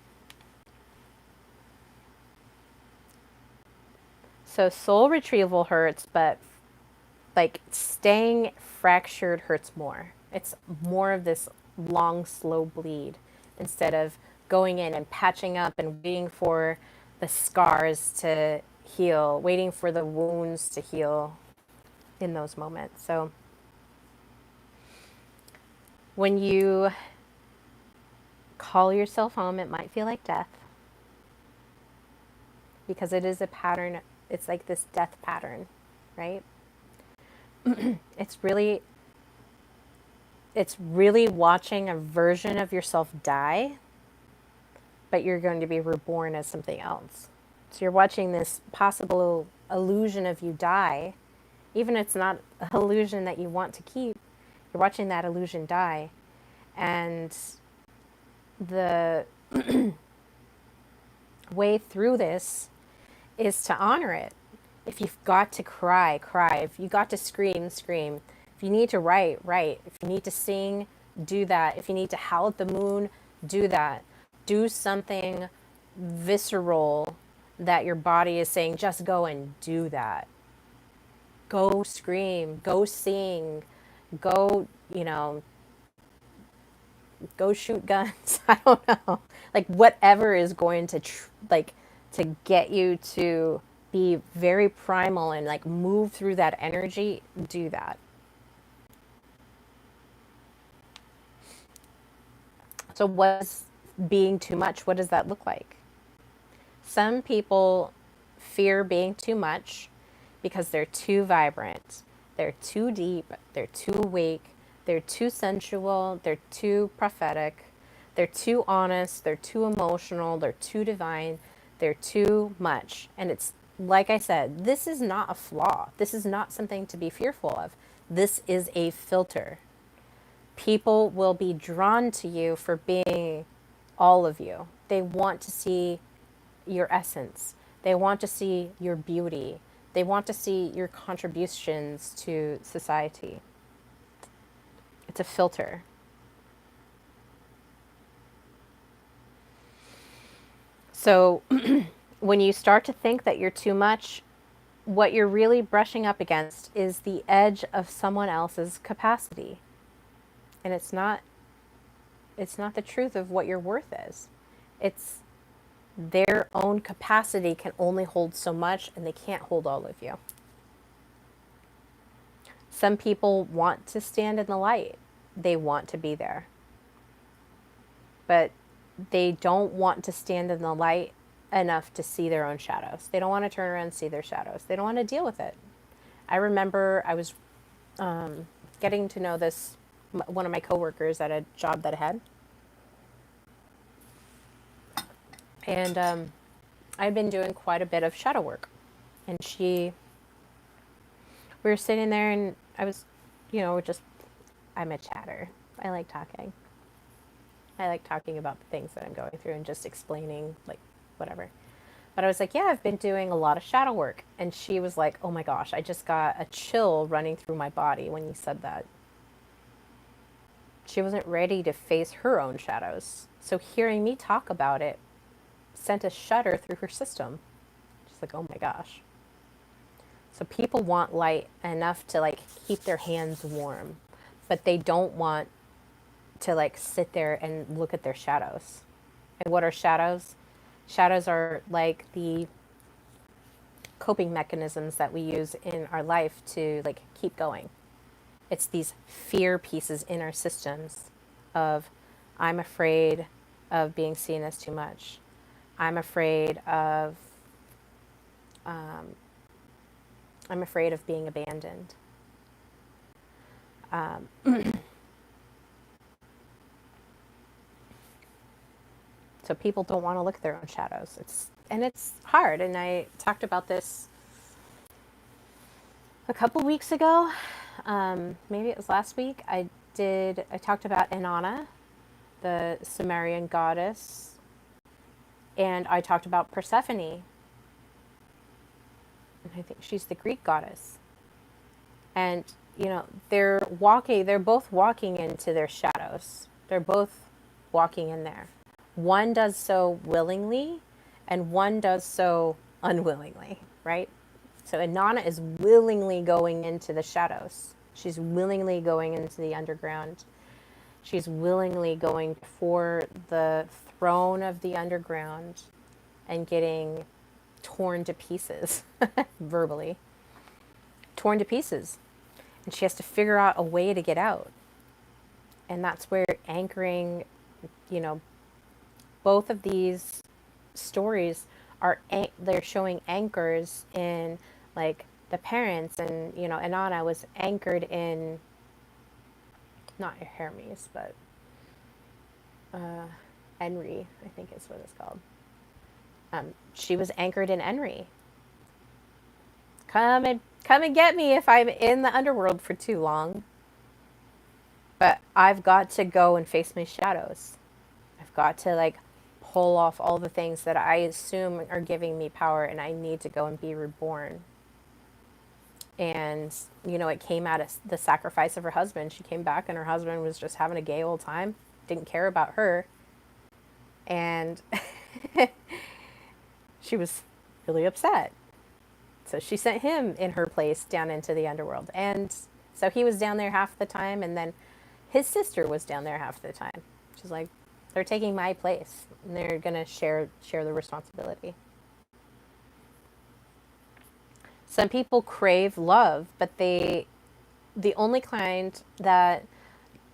So soul retrieval hurts, but like staying fractured hurts more. It's more of this long, slow bleed instead of going in and patching up and waiting for the scars to heal, waiting for the wounds to heal in those moments. So when you call yourself home, it might feel like death because it is a pattern. It's like this death pattern, right? It's really watching a version of yourself die, but you're going to be reborn as something else. So you're watching this possible illusion of you die, even if it's not an illusion that you want to keep. You're watching that illusion die, and the way through this is to honor it. If you've got to cry, cry. If you got to scream, scream. If you need to write, write. If you need to sing, do that. If you need to howl at the moon, do that. Do something visceral that your body is saying, just go and do that. Go scream, go sing, go, go shoot guns. I don't know. Like whatever is going to to get you to be very primal and like move through that energy, do that. So what's being too much? What does that look like? Some people fear being too much because they're too vibrant, they're too deep, they're too awake, they're too sensual, they're too prophetic, they're too honest, they're too emotional, they're too divine, they're too much. And it's like I said, this is not a flaw. This is not something to be fearful of. This is a filter. People will be drawn to you for being all of you. They want to see your essence. They want to see your beauty. They want to see your contributions to society. It's a filter. So when you start to think that you're too much, what you're really brushing up against is the edge of someone else's capacity. And it's not the truth of what your worth is. It's their own capacity can only hold so much, and they can't hold all of you. Some people want to stand in the light. They want to be there. But they don't want to stand in the light enough to see their own shadows. They don't want to turn around and see their shadows. They don't want to deal with it. I remember I was getting to know one of my coworkers at a job that I had. And I'd been doing quite a bit of shadow work. And we were sitting there and I was, I'm a chatter. I like talking. I like talking about the things that I'm going through and just explaining, like, whatever. But I was like, yeah, I've been doing a lot of shadow work. And she was like, oh my gosh, I just got a chill running through my body when you said that. She wasn't ready to face her own shadows. So hearing me talk about it sent a shudder through her system. She's like, oh my gosh. So people want light enough to like keep their hands warm, but they don't want to like sit there and look at their shadows. And what are shadows? Shadows are like the coping mechanisms that we use in our life to like keep going. It's these fear pieces in our systems of, I'm afraid of being seen as too much. I'm afraid of um, I'm afraid of being abandoned. Um, so people don't want to look at their own shadows. It's hard. And I talked about this a couple weeks ago. Maybe it was last week. I talked about Inanna, the Sumerian goddess, and I talked about Persephone. And I think she's the Greek goddess. And, they're both walking into their shadows. They're both walking in there. One does so willingly and one does so unwillingly, right? So Inanna is willingly going into the shadows. She's willingly going into the underground. She's willingly going for the throne of the underground and getting torn to pieces, verbally. Torn to pieces. And she has to figure out a way to get out. And that's where anchoring, both of these stories they're showing anchors in like the parents, and Inanna was anchored in not Hermes but Enri, I think is what it's called. She was anchored in Enri. Come and get me if I'm in the underworld for too long. But I've got to go and face my shadows. I've got to like pull off all the things that I assume are giving me power, and I need to go and be reborn. And, it came out of the sacrifice of her husband. She came back and her husband was just having a gay old time, didn't care about her. And she was really upset. So she sent him in her place down into the underworld. And so he was down there half the time, and then his sister was down there half the time. She's like, they're taking my place, and they're going to share the responsibility. Some people crave love, but the only kind that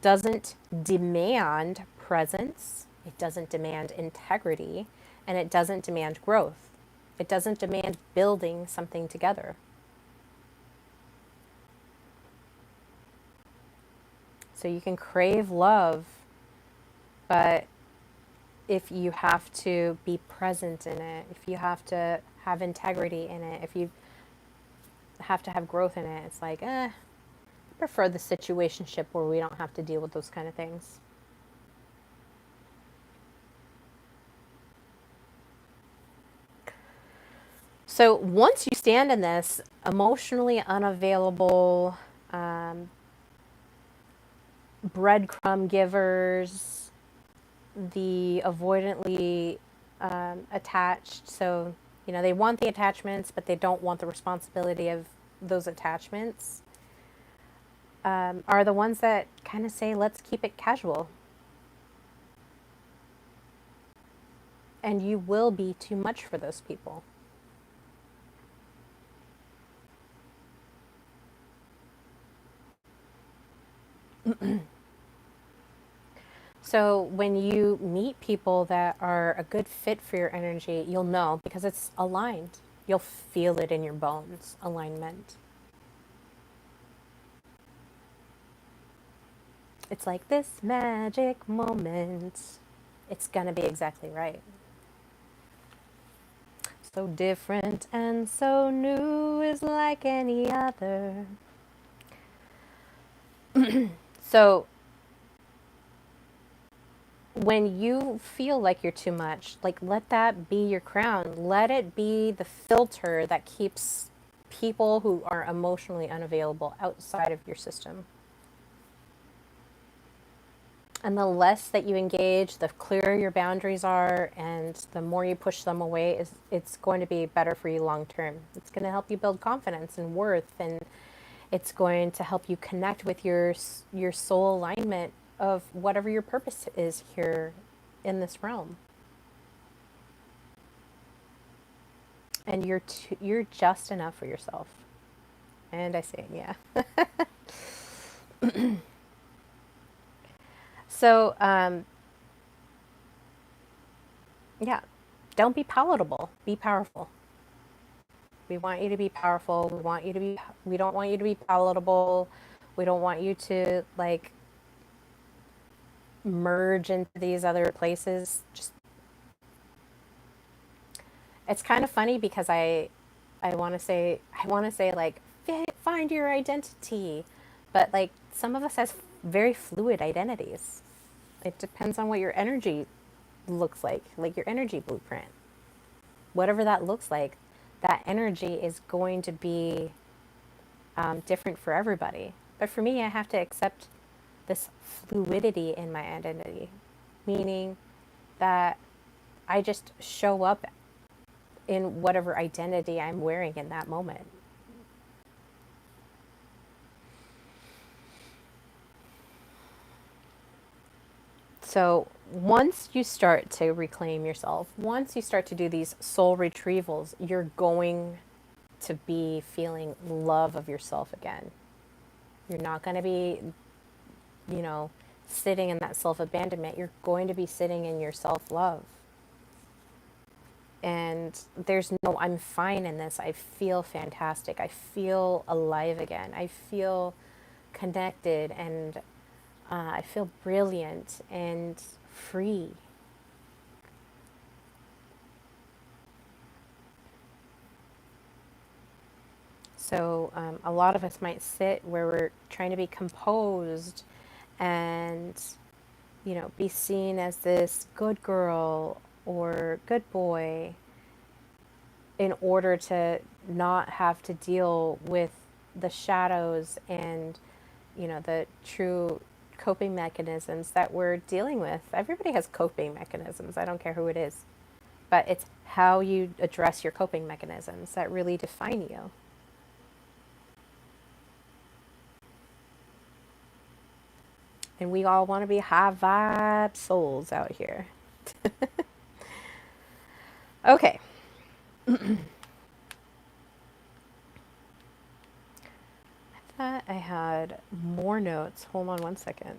doesn't demand presence, it doesn't demand integrity, and it doesn't demand growth. It doesn't demand building something together. So you can crave love, but if you have to be present in it, if you have to have integrity in it, if you have to have growth in it, it's like, I prefer the situationship where we don't have to deal with those kind of things. So once you stand in this emotionally unavailable, breadcrumb givers, the avoidantly attached, so they want the attachments, but they don't want the responsibility of those attachments, are the ones that kind of say, let's keep it casual. And you will be too much for those people. So when you meet people that are a good fit for your energy, you'll know because it's aligned. You'll feel it in your bones, alignment. It's like this magic moment. It's gonna be exactly right. So different and so new is like any other. So when you feel like you're too much, like let that be your crown. Let it be the filter that keeps people who are emotionally unavailable outside of your system. And the less that you engage, the clearer your boundaries are, and the more you push them away, it's going to be better for you long term. It's going to help you build confidence and worth, and it's going to help you connect with your soul alignment of whatever your purpose is here in this realm. And you're just enough for yourself. And I say, yeah. So, yeah, don't be palatable. Be powerful. We want you to be powerful. We don't want you to be palatable. We don't want you to like merge into these other places. Just, it's kind of funny because I want to say like, find your identity. But like some of us has very fluid identities. It depends on what your energy looks like your energy blueprint. Whatever that looks like, that energy is going to be different for everybody. But for me, I have to accept this fluidity in my identity, meaning that I just show up in whatever identity I'm wearing in that moment. So once you start to reclaim yourself, once you start to do these soul retrievals, you're going to be feeling love of yourself again. You're not going to be, you know, sitting in that self abandonment. You're going to be sitting in your self love. And there's no, I'm fine in this. I feel fantastic. I feel alive again. I feel connected and I feel brilliant and free. So a lot of us might sit where we're trying to be composed and, you know, be seen as this good girl or good boy in order to not have to deal with the shadows and, you know, the true coping mechanisms that we're dealing with. Everybody has coping mechanisms. I don't care who it is. But it's how you address your coping mechanisms that really define you. And we all want to be high vibe souls out here. Okay. I thought I had more notes. Hold on one second.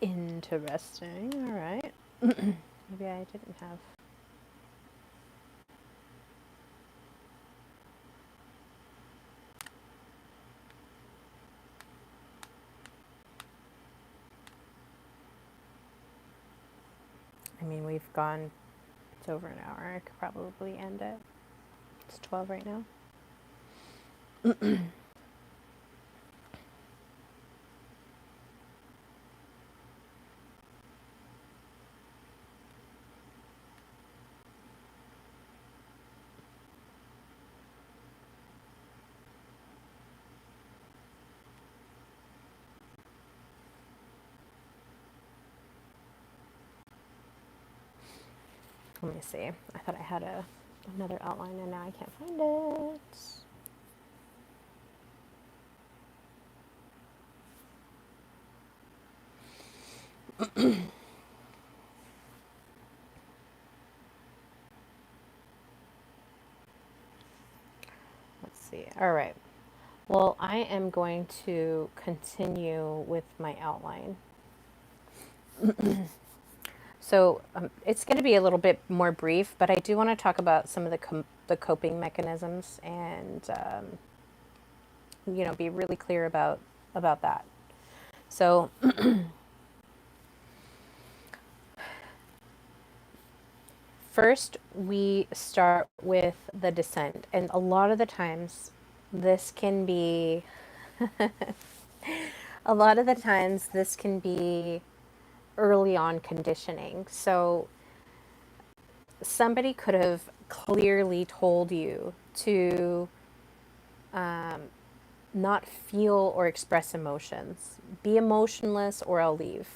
Interesting. All right. Maybe I didn't have. I mean, we've gone. It's over an hour. I could probably end it. It's 12 right now. Let me see. I thought I had another outline and now I can't find it. Let's see. All right. Well, I am going to continue with my outline. So it's going to be a little bit more brief, but I do want to talk about some of the coping mechanisms and be really clear about that. So first, we start with the descent, and a lot of the times, this can be a lot of the times this can be early on conditioning. So somebody could have clearly told you to not feel or express emotions, be emotionless or I'll leave.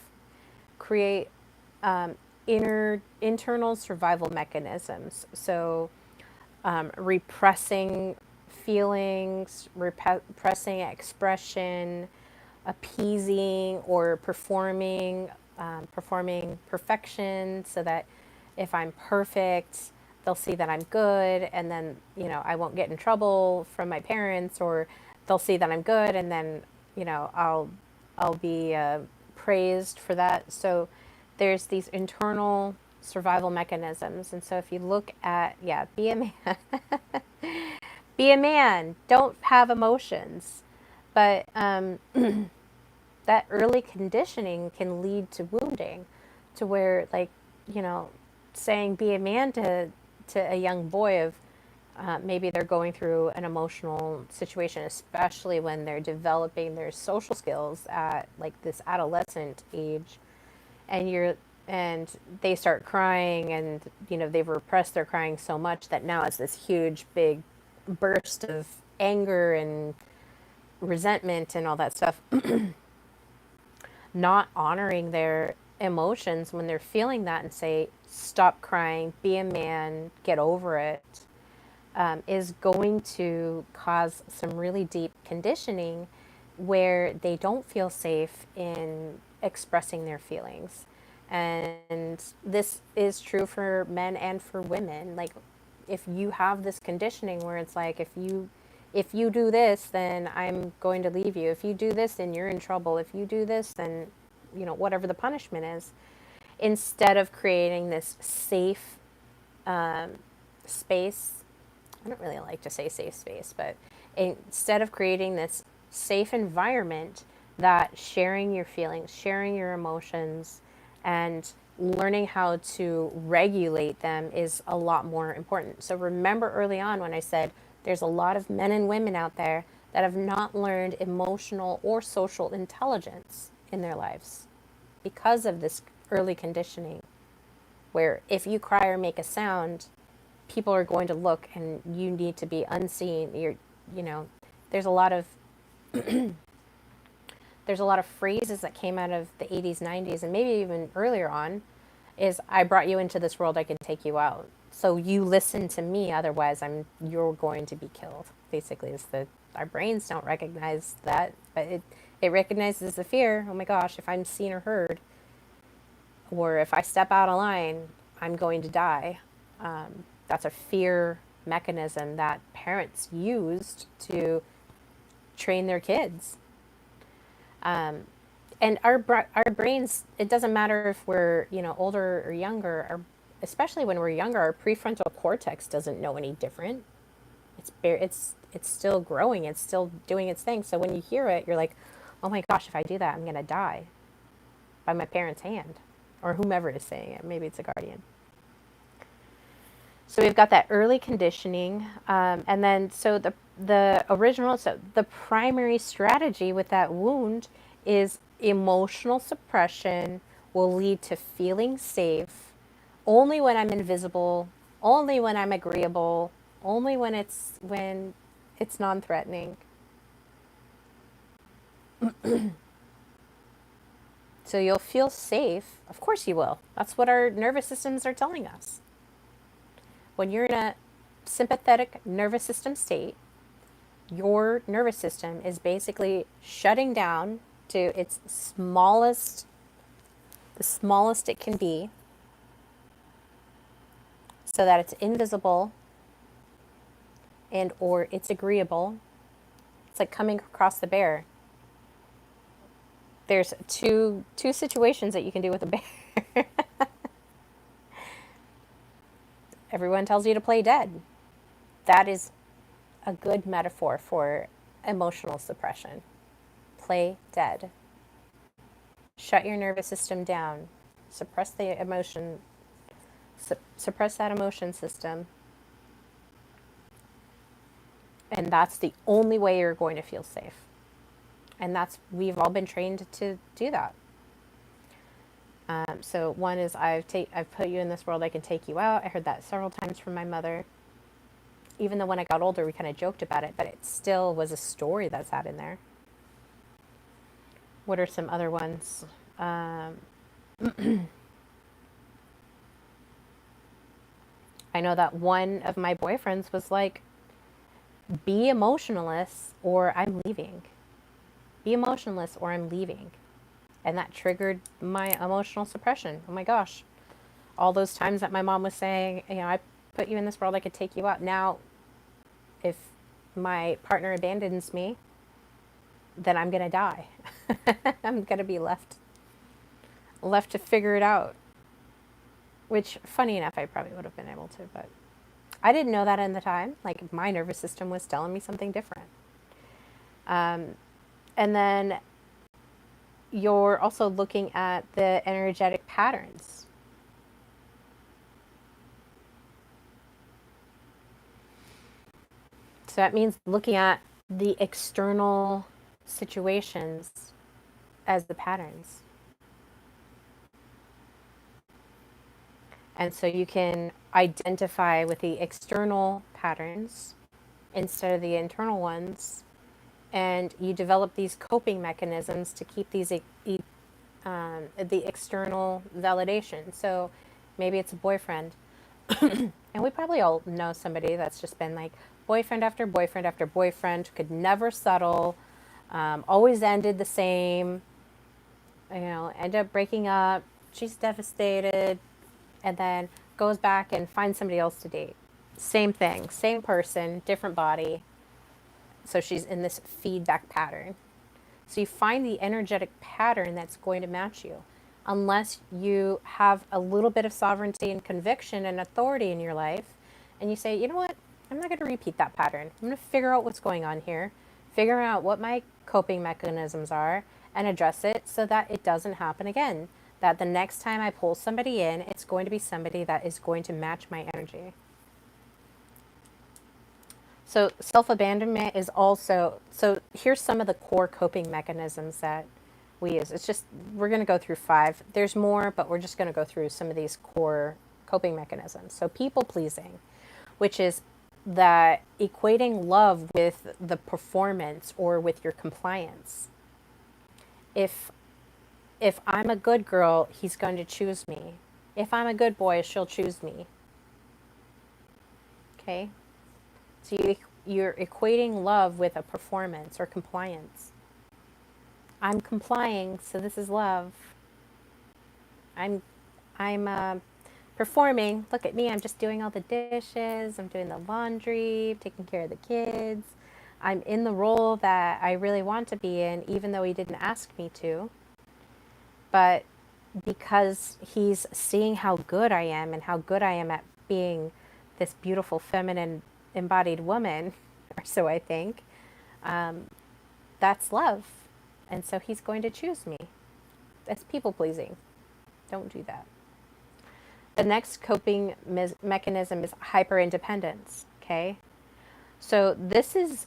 Create internal survival mechanisms. So repressing feelings, repressing expression, appeasing or performing perfection, so that if I'm perfect, they'll see that I'm good, and then I won't get in trouble from my parents, or they'll see that I'm good, and then I'll be praised for that. So there's these internal survival mechanisms, and so if you look at be a man, be a man, don't have emotions, but that early conditioning can lead to wounding, to where saying be a man to a young boy of maybe they're going through an emotional situation, especially when they're developing their social skills at like this adolescent age, and they start crying, and they've repressed their crying so much that now it's this huge big burst of anger and resentment and all that stuff. Not honoring their emotions when they're feeling that and say, stop crying, be a man, get over it, is going to cause some really deep conditioning where they don't feel safe in expressing their feelings. And this is true for men and for women. Like, if you have this conditioning where it's like, if you do this, then I'm going to leave you. If you do this, then you're in trouble. If you do this, then whatever the punishment is, instead of creating this safe space. I don't really like to say safe space, but instead of creating this safe environment, that sharing your feelings, sharing your emotions, and learning how to regulate them is a lot more important. So remember early on when I said there's a lot of men and women out there that have not learned emotional or social intelligence in their lives because of this early conditioning, where if you cry or make a sound, people are going to look and you need to be unseen. There's a lot of there's a lot of phrases that came out of the 80s, 90s, and maybe even earlier on, is I brought you into this world, I can take you out. So you listen to me, otherwise you're going to be killed. Basically, our brains don't recognize that, but it recognizes the fear. Oh my gosh, if I'm seen or heard, or if I step out of line, I'm going to die. That's a fear mechanism that parents used to train their kids. And our brains, it doesn't matter if we're older or younger, especially when we're younger, our prefrontal cortex doesn't know any different. It's still growing, it's still doing its thing. So when you hear it, you're like, oh my gosh, if I do that, I'm gonna die by my parent's hand, or whomever is saying it. Maybe it's a guardian. So we've got that early conditioning, and then so the primary strategy with that wound is emotional suppression will lead to feeling safe only when I'm invisible, only when I'm agreeable, only when it's non-threatening. So you'll feel safe. Of course you will. That's what our nervous systems are telling us. When you're in a sympathetic nervous system state, your nervous system is basically shutting down to its smallest, the smallest it can be, so that it's invisible and or it's agreeable. It's like coming across the bear. There's two situations that you can do with a bear. Everyone tells you to play dead. That is a good metaphor for emotional suppression. Play dead. Shut your nervous system down. Suppress the emotion. Suppress that emotion system. And that's the only way you're going to feel safe. And we've all been trained to do that. So one is I've put you in this world, I can take you out. I heard that several times from my mother. Even though when I got older, we kind of joked about it, but it still was a story that sat in there. What are some other ones? I know that one of my boyfriends was like, be emotionless or I'm leaving. Be emotionless or I'm leaving. And that triggered my emotional suppression. Oh my gosh. All those times that my mom was saying, I put you in this world, I could take you out. Now, if my partner abandons me, then I'm going to die. I'm going to be left to figure it out. Which, funny enough, I probably would have been able to, but I didn't know that in the time. Like, my nervous system was telling me something different. And then you're also looking at the energetic patterns. So that means looking at the external situations as the patterns. And so you can identify with the external patterns instead of the internal ones. And you develop these coping mechanisms to keep these the external validation. So maybe it's a boyfriend. And we probably all know somebody that's just been like boyfriend after boyfriend after boyfriend, could never settle, always ended the same, end up breaking up. She's devastated, and then goes back and finds somebody else to date. Same thing, same person, different body. So she's in this feedback pattern. So you find the energetic pattern that's going to match you. Unless you have a little bit of sovereignty and conviction and authority in your life, and you say, you know what, I'm not going to repeat that pattern. I'm going to figure out what's going on here, figure out what my coping mechanisms are, and address it so that it doesn't happen again. That the next time I pull somebody in, it's going to be somebody that is going to match my energy. So self-abandonment is also, so here's some of the core coping mechanisms that we use. It's just, we're going to go through 5. There's more, but we're just going to go through some of these core coping mechanisms. So people pleasing, which is that equating love with the performance or with your compliance. If I'm a good girl, he's going to choose me. If I'm a good boy, she'll choose me. Okay? So you're equating love with a performance or compliance. I'm complying, so this is love. I'm performing. Look at me, I'm just doing all the dishes, I'm doing the laundry, taking care of the kids. I'm in the role that I really want to be in, even though he didn't ask me to. But because he's seeing how good I am and how good I am at being this beautiful, feminine, embodied woman, or so I think, that's love. And so he's going to choose me. That's people pleasing. Don't do that. The next coping mechanism is hyper independence. Okay. So this is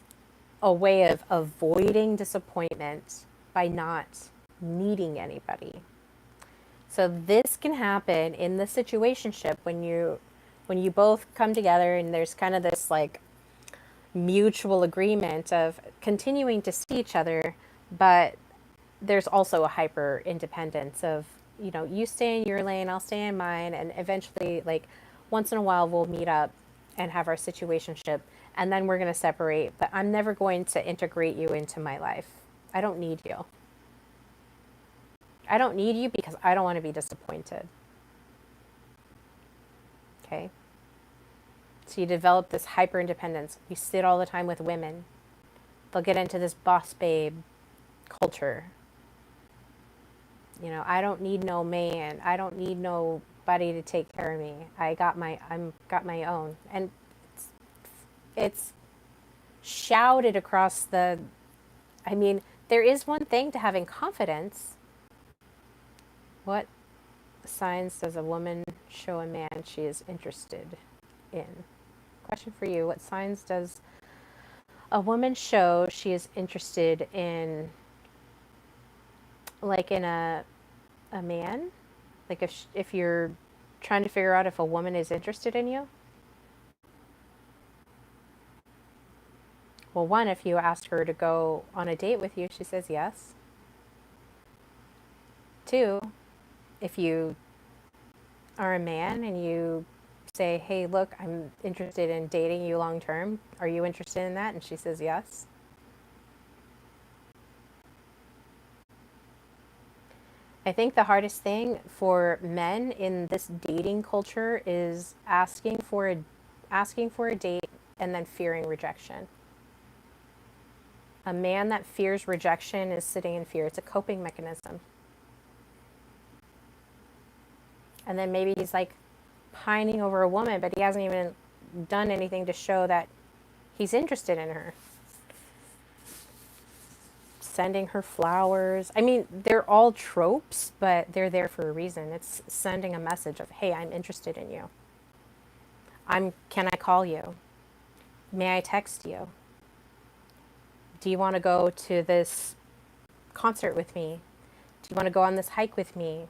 a way of avoiding disappointment by not needing anybody. So this can happen in the situationship when you both come together and there's kind of this like mutual agreement of continuing to see each other, but there's also a hyper independence of, you stay in your lane, I'll stay in mine, and eventually, like, once in a while we'll meet up and have our situationship, and then we're going to separate, but I'm never going to integrate you into my life. I don't need you. I don't need you because I don't want to be disappointed. Okay? So you develop this hyper independence. You sit all the time with women. They'll get into this boss babe culture. I don't need no man. I don't need nobody anybody to take care of me. Got my own. And it's shouted across the, I mean, there is one thing to having confidence. What signs does a woman show a man she is interested in? Question for you. What signs does a woman show she is interested in, like in a man? Like if you're trying to figure out if a woman is interested in you? Well, one, if you ask her to go on a date with you, she says yes. Two, if you are a man and you say, hey, look, I'm interested in dating you long term. Are you interested in that? And she says yes. I think the hardest thing for men in this dating culture is asking for a date and then fearing rejection. A man that fears rejection is sitting in fear. It's a coping mechanism. And then maybe he's like pining over a woman, but he hasn't even done anything to show that he's interested in her. Sending her flowers. I mean, they're all tropes, but they're there for a reason. It's sending a message of, hey, I'm interested in you. Can I call you? May I text you? Do you want to go to this concert with me? Do you want to go on this hike with me?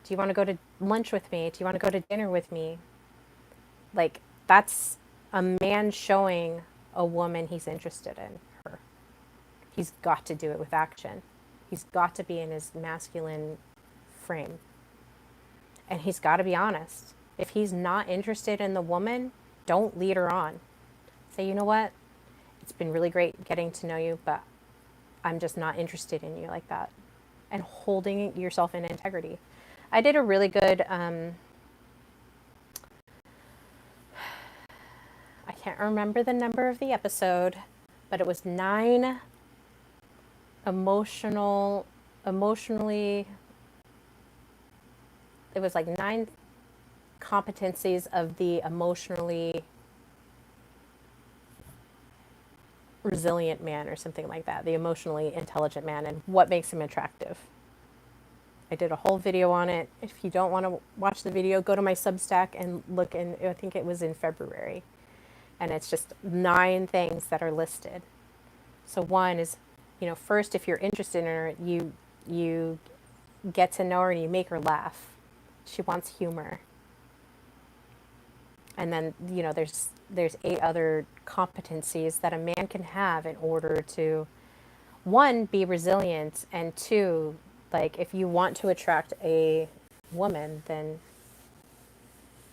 Do you want to go to lunch with me? Do you want to go to dinner with me? Like, that's a man showing a woman he's interested in her. He's got to do it with action. He's got to be in his masculine frame. And he's got to be honest. If he's not interested in the woman, don't lead her on. Say, you know what? It's been really great getting to know you, but I'm just not interested in you like that. And holding yourself in integrity. I did a really good, I can't remember the number of the episode, but it was 9 emotionally, it was like 9 competencies of the emotionally resilient man or something like that, the emotionally intelligent man, and what makes him attractive. I did a whole video on it. If you don't want to watch the video, go to my Substack and look in, I think it was in February. And it's just 9 things that are listed. So one is, first, if you're interested in her, you get to know her and you make her laugh. She wants humor. And then, there's 8 other competencies that a man can have in order to, 1, be resilient, and 2, like, if you want to attract a woman, then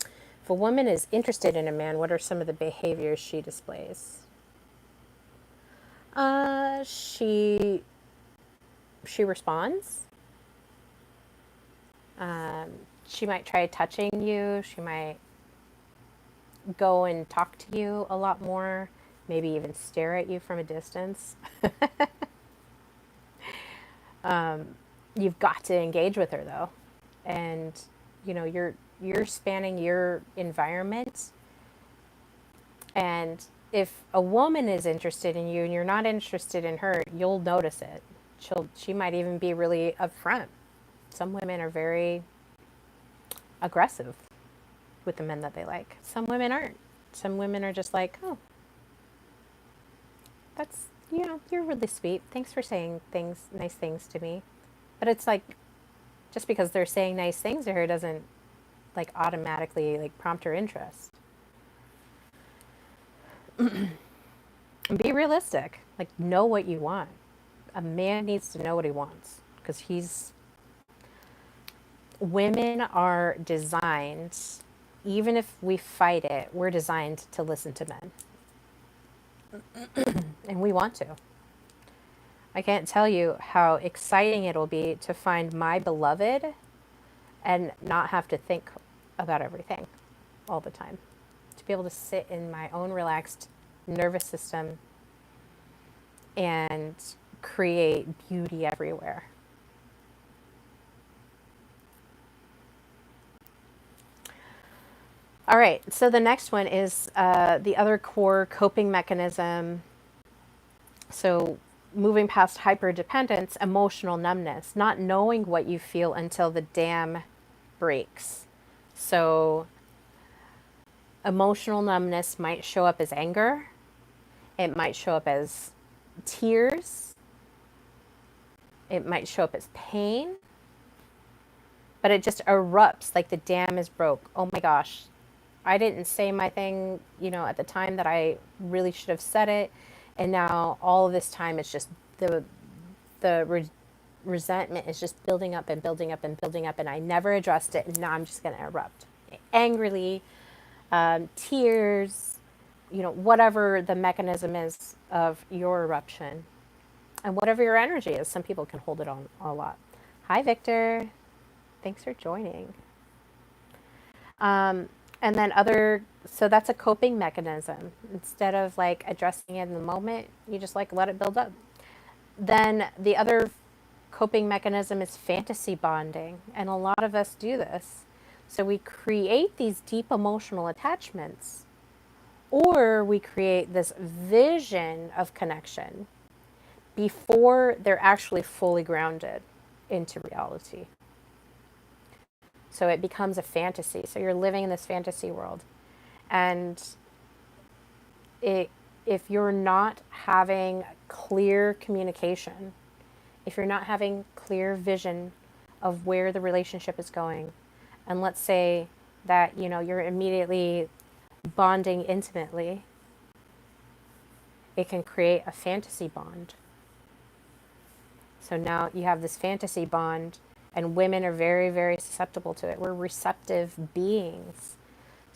if a woman is interested in a man, what are some of the behaviors she displays? She responds. She might try touching you. She might go and talk to you a lot more. Maybe even stare at you from a distance. You've got to engage with her though, and you're spanning your environment. And if a woman is interested in you and you're not interested in her, you'll notice it. She might even be really upfront. Some women are very aggressive with the men that they like. Some women aren't. Some women are just like, oh, that's, you're really sweet. Thanks for saying nice things to me. But it's like, just because they're saying nice things to her doesn't like automatically like prompt her interest. Be realistic. Like, know what you want. A man needs to know what he wants, because women are designed, even if we fight it, we're designed to listen to men. And we want to. I can't tell you how exciting it'll be to find my beloved and not have to think about everything all the time. To be able to sit in my own relaxed nervous system and create beauty everywhere. All right, so the next one is the other core coping mechanism. So moving past hyperdependence, emotional numbness, not knowing what you feel until the dam breaks. So emotional numbness might show up as anger, it might show up as tears, it might show up as pain, but it just erupts like the dam is broke. Oh my gosh, I didn't say my thing, at the time that I really should have said it. And now all of this time it's just the resentment is just building up and building up and building up, and I never addressed it, and now I'm just going to erupt angrily, tears, whatever the mechanism is of your eruption, and whatever your energy is. Some people can hold it on a lot. Hi, Victor. Thanks for joining. And then so that's a coping mechanism. Instead of like addressing it in the moment, you just like let it build up. Then the other coping mechanism is fantasy bonding. And a lot of us do this. So we create these deep emotional attachments, or we create this vision of connection before they're actually fully grounded into reality. So it becomes a fantasy. So you're living in this fantasy world. And if you're not having clear communication, if you're not having clear vision of where the relationship is going, and let's say that you're immediately bonding intimately, it can create a fantasy bond. So now you have this fantasy bond, and women are very, very susceptible to it. We're receptive beings.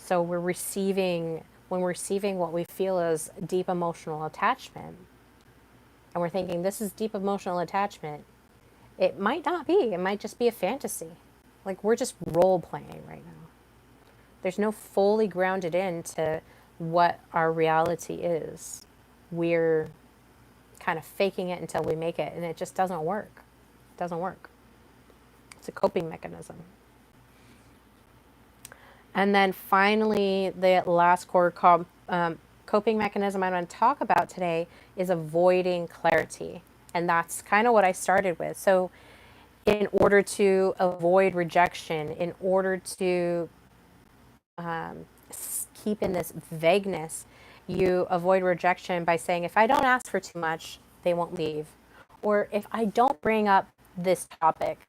So when we're receiving what we feel is deep emotional attachment, and we're thinking this is deep emotional attachment, it might not be. It might just be a fantasy. Like we're just role playing right now. There's no fully grounded into what our reality is. We're kind of faking it until we make it, and it just doesn't work. It doesn't work. It's a coping mechanism. And then finally, the last core coping mechanism I'm going to talk about today is avoiding clarity. And that's kind of what I started with. So in order to avoid rejection, in order to keep in this vagueness, you avoid rejection by saying, if I don't ask for too much, they won't leave. Or if I don't bring up this topic,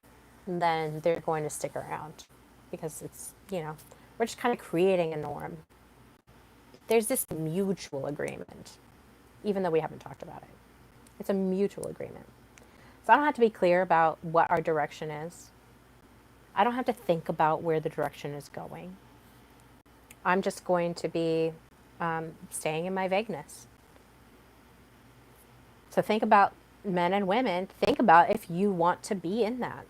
then they're going to stick around, because it's, we're just kind of creating a norm. There's this mutual agreement, even though we haven't talked about it. It's a mutual agreement. So I don't have to be clear about what our direction is. I don't have to think about where the direction is going. I'm just going to be staying in my vagueness. So think about men and women. Think about if you want to be in that.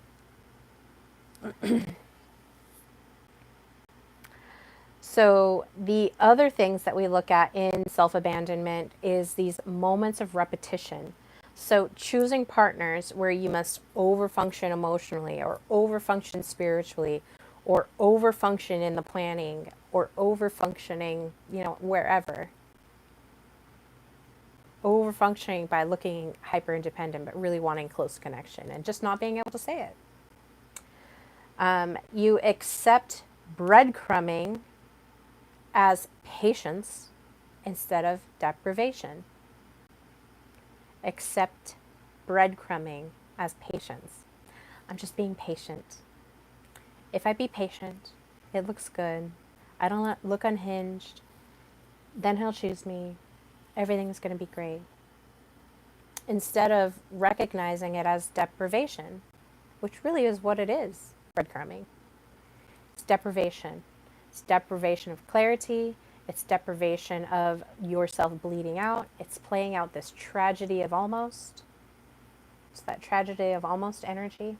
So the other things that we look at in self-abandonment is these moments of repetition. So choosing partners where you must overfunction emotionally, or overfunction spiritually, or overfunction in the planning, or overfunctioning, wherever. Overfunctioning by looking hyper independent, but really wanting close connection and just not being able to say it. You accept breadcrumbing as patience instead of deprivation. Accept breadcrumbing as patience. I'm just being patient. If I be patient, it looks good. I don't look unhinged. Then he'll choose me. Everything's going to be great. Instead of recognizing it as deprivation, which really is what it is, breadcrumbing. It's deprivation. It's deprivation of clarity. It's deprivation of yourself bleeding out. It's playing out this tragedy of almost. It's that tragedy of almost energy.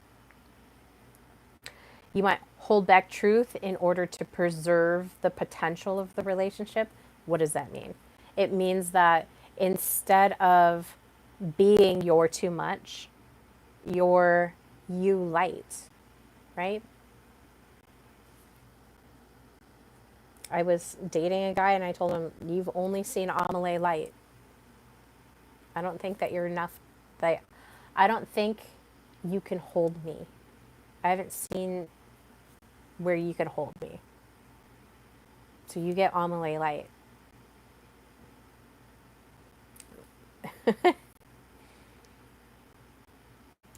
You might hold back truth in order to preserve the potential of the relationship. What does that mean? It means that instead of being your too much, you're you light, right? I was dating a guy and I told him, you've only seen Amelie light. I don't think that you're enough. That I don't think you can hold me. I haven't seen where you can hold me. So you get Amelie light.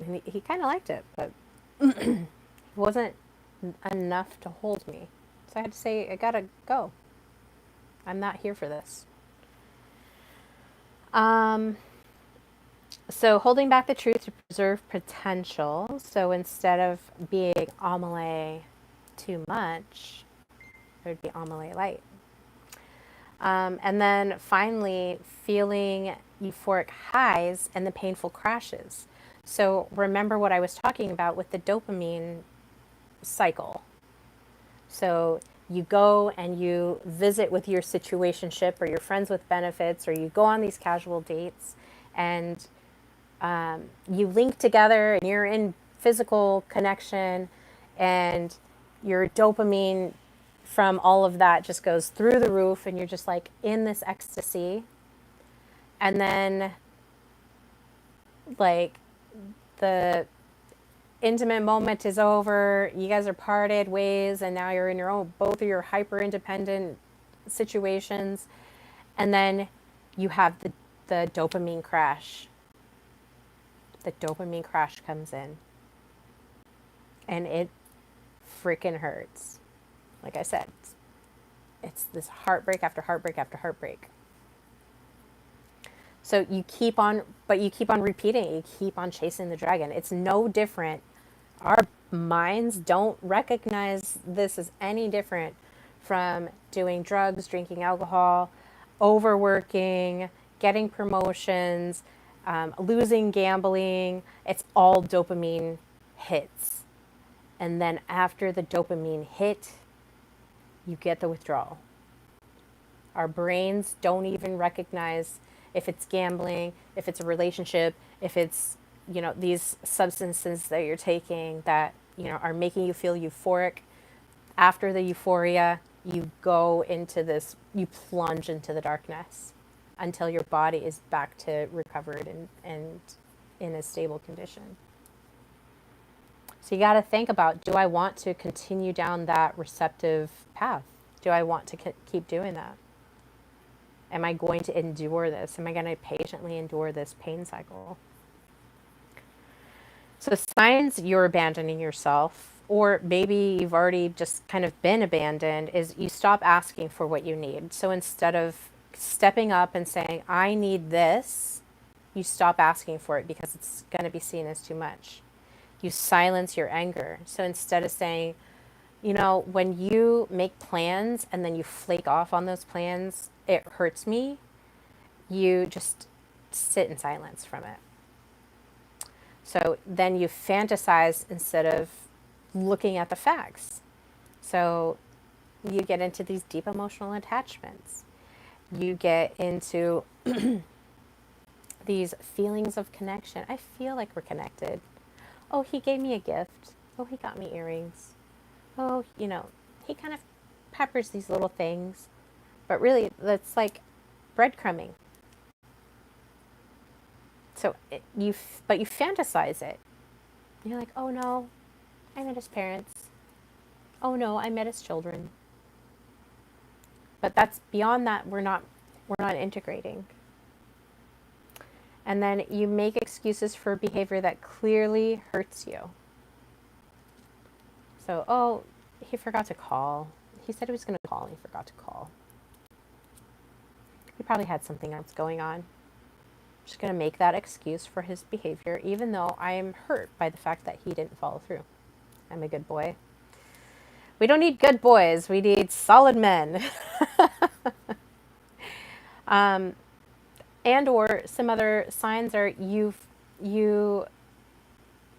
And he kind of liked it, but it wasn't enough to hold me. So I had to say, I gotta go. I'm not here for this. So holding back the truth to preserve potential. So instead of being Amelie too much, it would be Amelie light. And then finally, feeling euphoric highs and the painful crashes. So remember what I was talking about with the dopamine cycle. So you go and you visit with your situationship or your friends with benefits, or you go on these casual dates and you link together and you're in physical connection, and your dopamine from all of that just goes through the roof, and you're just like in this ecstasy. And then like the intimate moment is over, you guys are parted ways, and now you're in your own, both of your hyper independent situations. And then you have the dopamine crash. The dopamine crash comes in, and it freaking hurts. Like I said, it's this heartbreak after heartbreak after heartbreak. So you keep on, but you keep on repeating it. You keep on chasing the dragon. It's no different. Our minds don't recognize this as any different from doing drugs, drinking alcohol, overworking, getting promotions, losing gambling. It's all dopamine hits. And then after the dopamine hit, you get the withdrawal. Our brains don't even recognize if it's gambling, if it's a relationship, if it's, these substances that you're taking that, are making you feel euphoric. After the euphoria, you go into this, you plunge into the darkness until your body is back to recovered and in a stable condition. So you got to think about, do I want to continue down that receptive path? Do I want to keep doing that? Am I going to endure this? Am I going to patiently endure this pain cycle? So signs you're abandoning yourself, or maybe you've already just kind of been abandoned, is you stop asking for what you need. So instead of stepping up and saying, I need this, you stop asking for it because it's going to be seen as too much. You silence your anger. So instead of saying, when you make plans and then you flake off on those plans, it hurts me, you just sit in silence from it. So then you fantasize instead of looking at the facts. So you get into these deep emotional attachments. You get into these feelings of connection. I feel like we're connected. Oh, he gave me a gift. Oh, he got me earrings. Oh, he kind of peppers these little things. But really, that's like breadcrumbing. So you fantasize it. You're like, oh no, I met his parents. Oh no, I met his children. But that's beyond that. We're not integrating. And then you make excuses for behavior that clearly hurts you. So, oh, he forgot to call. He said he was going to call and he forgot to call. He probably had something else going on. I'm just going to make that excuse for his behavior, even though I am hurt by the fact that he didn't follow through. I'm a good boy. We don't need good boys. We need solid men. And or some other signs are you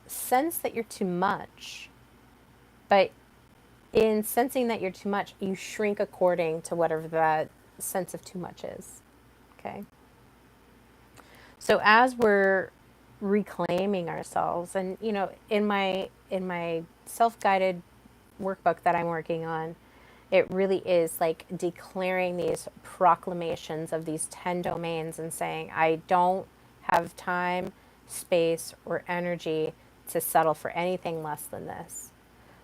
sense that you're too much, but in sensing that you're too much, you shrink according to whatever that sense of too much is. Okay. So as we're reclaiming ourselves, and in my self-guided workbook that I'm working on, it really is like declaring these proclamations of these 10 domains and saying, I don't have time, space, or energy to settle for anything less than this.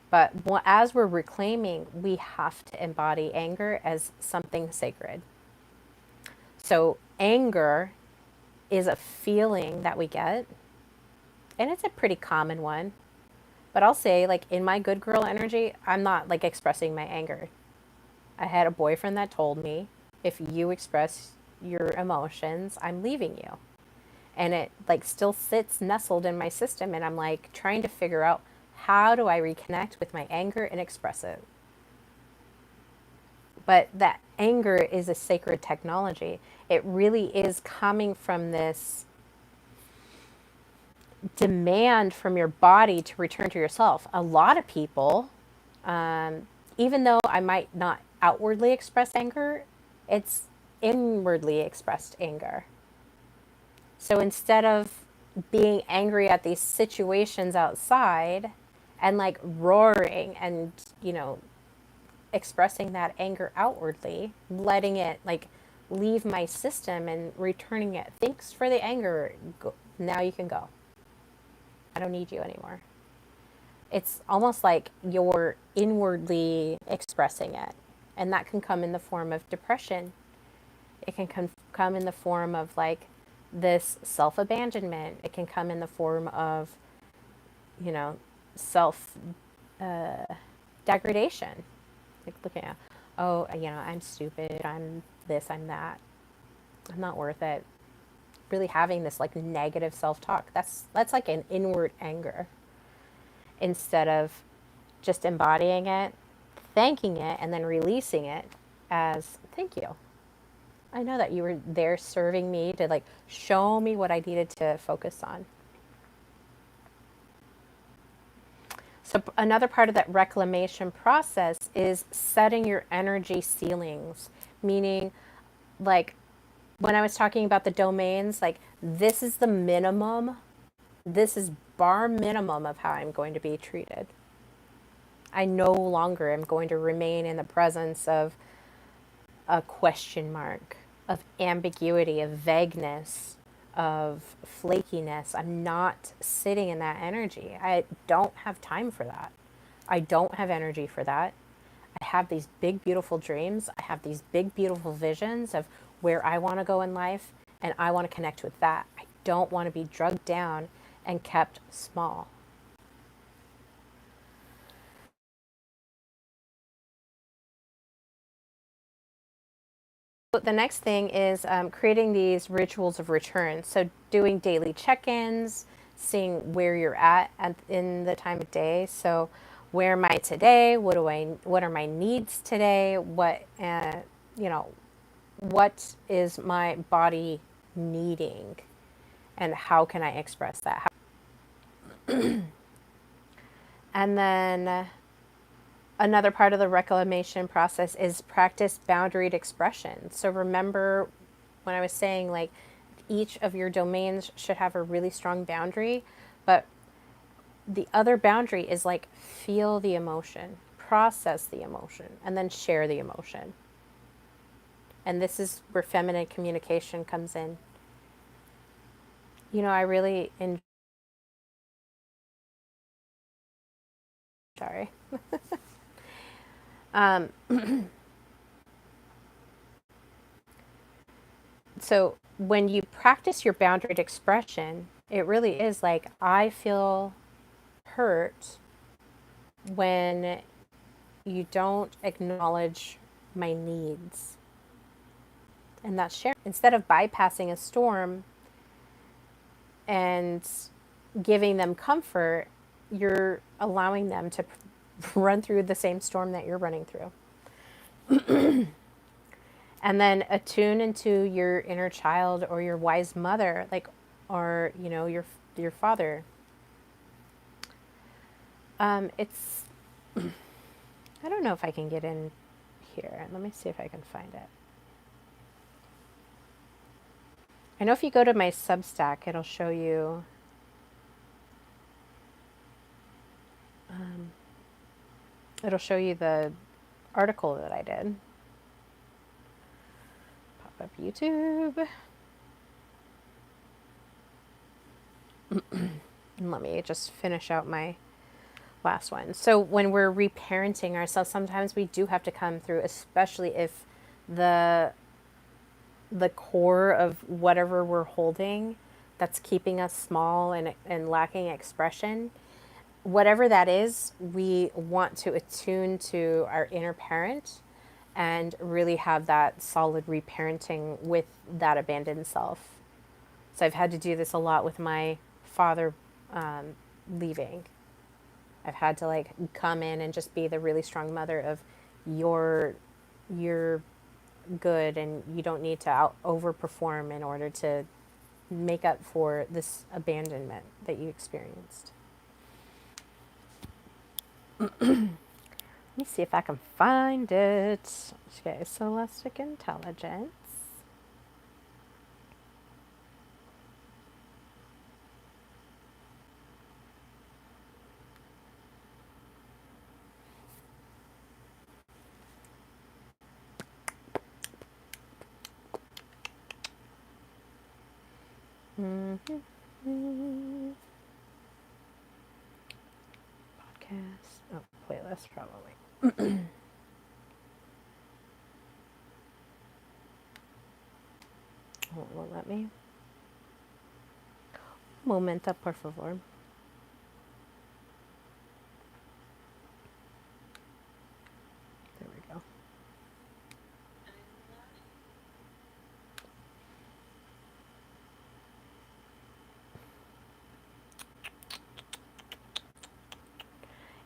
But as we're reclaiming, we have to embody anger as something sacred. So, anger is a feeling that we get, and it's a pretty common one. But I'll say, like, in my good girl energy, I'm not like expressing my anger. I had a boyfriend that told me, if you express your emotions, I'm leaving you. And it like still sits nestled in my system, and I'm like trying to figure out, how do I reconnect with my anger and express it? But that anger is a sacred technology. It really is coming from this demand from your body to return to yourself. A lot of people, even though I might not outwardly express anger, it's inwardly expressed anger. So instead of being angry at these situations outside and like roaring and, expressing that anger outwardly, letting it like leave my system and returning it. Thanks for the anger. Go. Now you can go. I don't need you anymore. It's almost like you're inwardly expressing it. And that can come in the form of depression. It can come in the form of like this self-abandonment. It can come in the form of, self degradation. Like looking at, oh, I'm stupid. I'm this, I'm that. I'm not worth it. Really having this like negative self-talk. That's like an inward anger. Instead of just embodying it, thanking it, and then releasing it as thank you. I know that you were there serving me to like show me what I needed to focus on. So another part of that reclamation process is setting your energy ceilings, meaning like when I was talking about the domains, like this is the minimum, this is bar minimum of how I'm going to be treated. I no longer am going to remain in the presence of a question mark, of ambiguity, of vagueness, of flakiness. I'm not sitting in that energy. I don't have time for that. I don't have energy for that. I have these big, beautiful dreams. I have these big, beautiful visions of where I want to go in life, and I want to connect with that. I don't want to be drugged down and kept small. The next thing is creating these rituals of return. So doing daily check-ins, seeing where you're at in the time of day. So where am I today? What are my needs today? What is my body needing? And how can I express that? And then another part of the reclamation process is practice boundaried expression. So remember when I was saying like each of your domains should have a really strong boundary, but the other boundary is like feel the emotion, process the emotion, and then share the emotion. And this is where feminine communication comes in. I really enjoy. Sorry. So when you practice your boundaried expression, it really is like, I feel hurt when you don't acknowledge my needs. And that's sharing. Instead of bypassing a storm and giving them comfort, you're allowing them to run through the same storm that you're running through. And then attune into your inner child or your wise mother, like, or your father. It's I don't know if I can get in here. Let me see if I can find it. I know if you go to my Substack, it'll show you. It'll show you the article that I did. Pop up YouTube. And let me just finish out my last one. So when we're reparenting ourselves, sometimes we do have to come through, especially if the core of whatever we're holding that's keeping us small and lacking expression, whatever that is, we want to attune to our inner parent and really have that solid reparenting with that abandoned self. So I've had to do this a lot with my father leaving. I've had to like come in and just be the really strong mother of you're good and you don't need to overperform in order to make up for this abandonment that you experienced. Let me see if I can find it. Okay, Soulestic Intelligence. Podcast. Oh, playlist probably. Oh, it won't let me. Momento, por favor. There we go.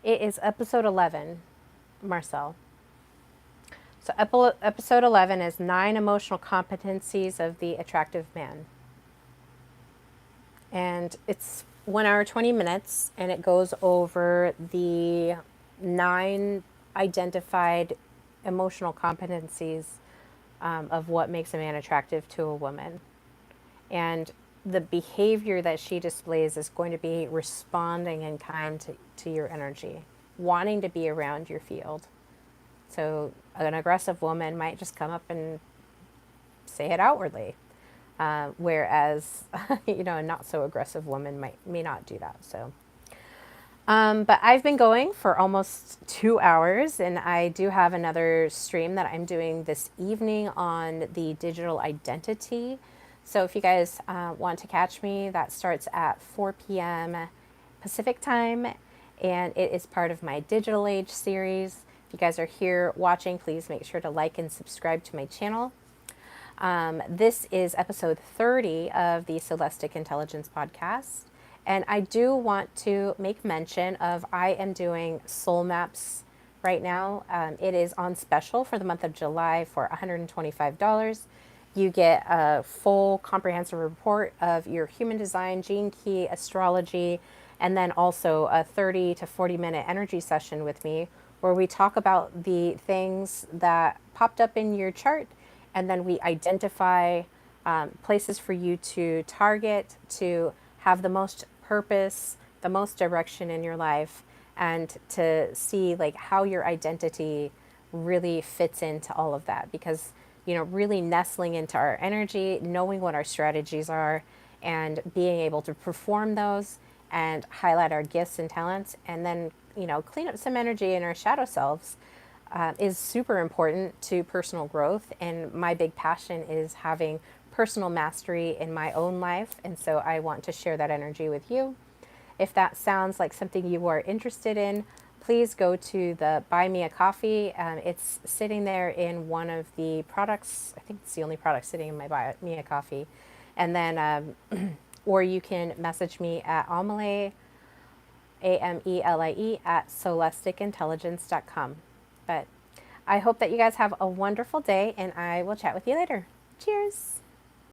It is episode 11, Marcel. So episode 11 is 9 emotional competencies of the attractive man. And it's 1 hour, 20 minutes, and it goes over the 9 identified emotional competencies of what makes a man attractive to a woman. And the behavior that she displays is going to be responding in kind to your energy, wanting to be around your field. So an aggressive woman might just come up and say it outwardly, whereas a not so aggressive woman may not do that. So, but I've been going for almost 2 hours, and I do have another stream that I'm doing this evening on the digital identity. So if you guys want to catch me, that starts at 4 p.m. Pacific time, and it is part of my Digital Age series. If you guys are here watching, please make sure to like and subscribe to my channel. This is episode 30 of the Soulestic Intelligence podcast. And I do want to make mention of I am doing Soul Maps right now. It is on special for the month of July for $125. You get a full comprehensive report of your human design, gene key, astrology, and then also a 30 to 40 minute energy session with me where we talk about the things that popped up in your chart, and then we identify places for you to target to have the most purpose, the most direction in your life, and to see like how your identity really fits into all of that. Because really nestling into our energy, knowing what our strategies are, and being able to perform those and highlight our gifts and talents, and then clean up some energy in our shadow selves is super important to personal growth. And my big passion is having personal mastery in my own life, and so I want to share that energy with you. If that sounds like something you are interested in, please go to the Buy Me a Coffee. It's sitting there in one of the products. I think it's the only product sitting in my Buy Me a Coffee. And then, or you can message me at Amelie, Amelie, at soulesticintelligence.com. But I hope that you guys have a wonderful day, and I will chat with you later. Cheers.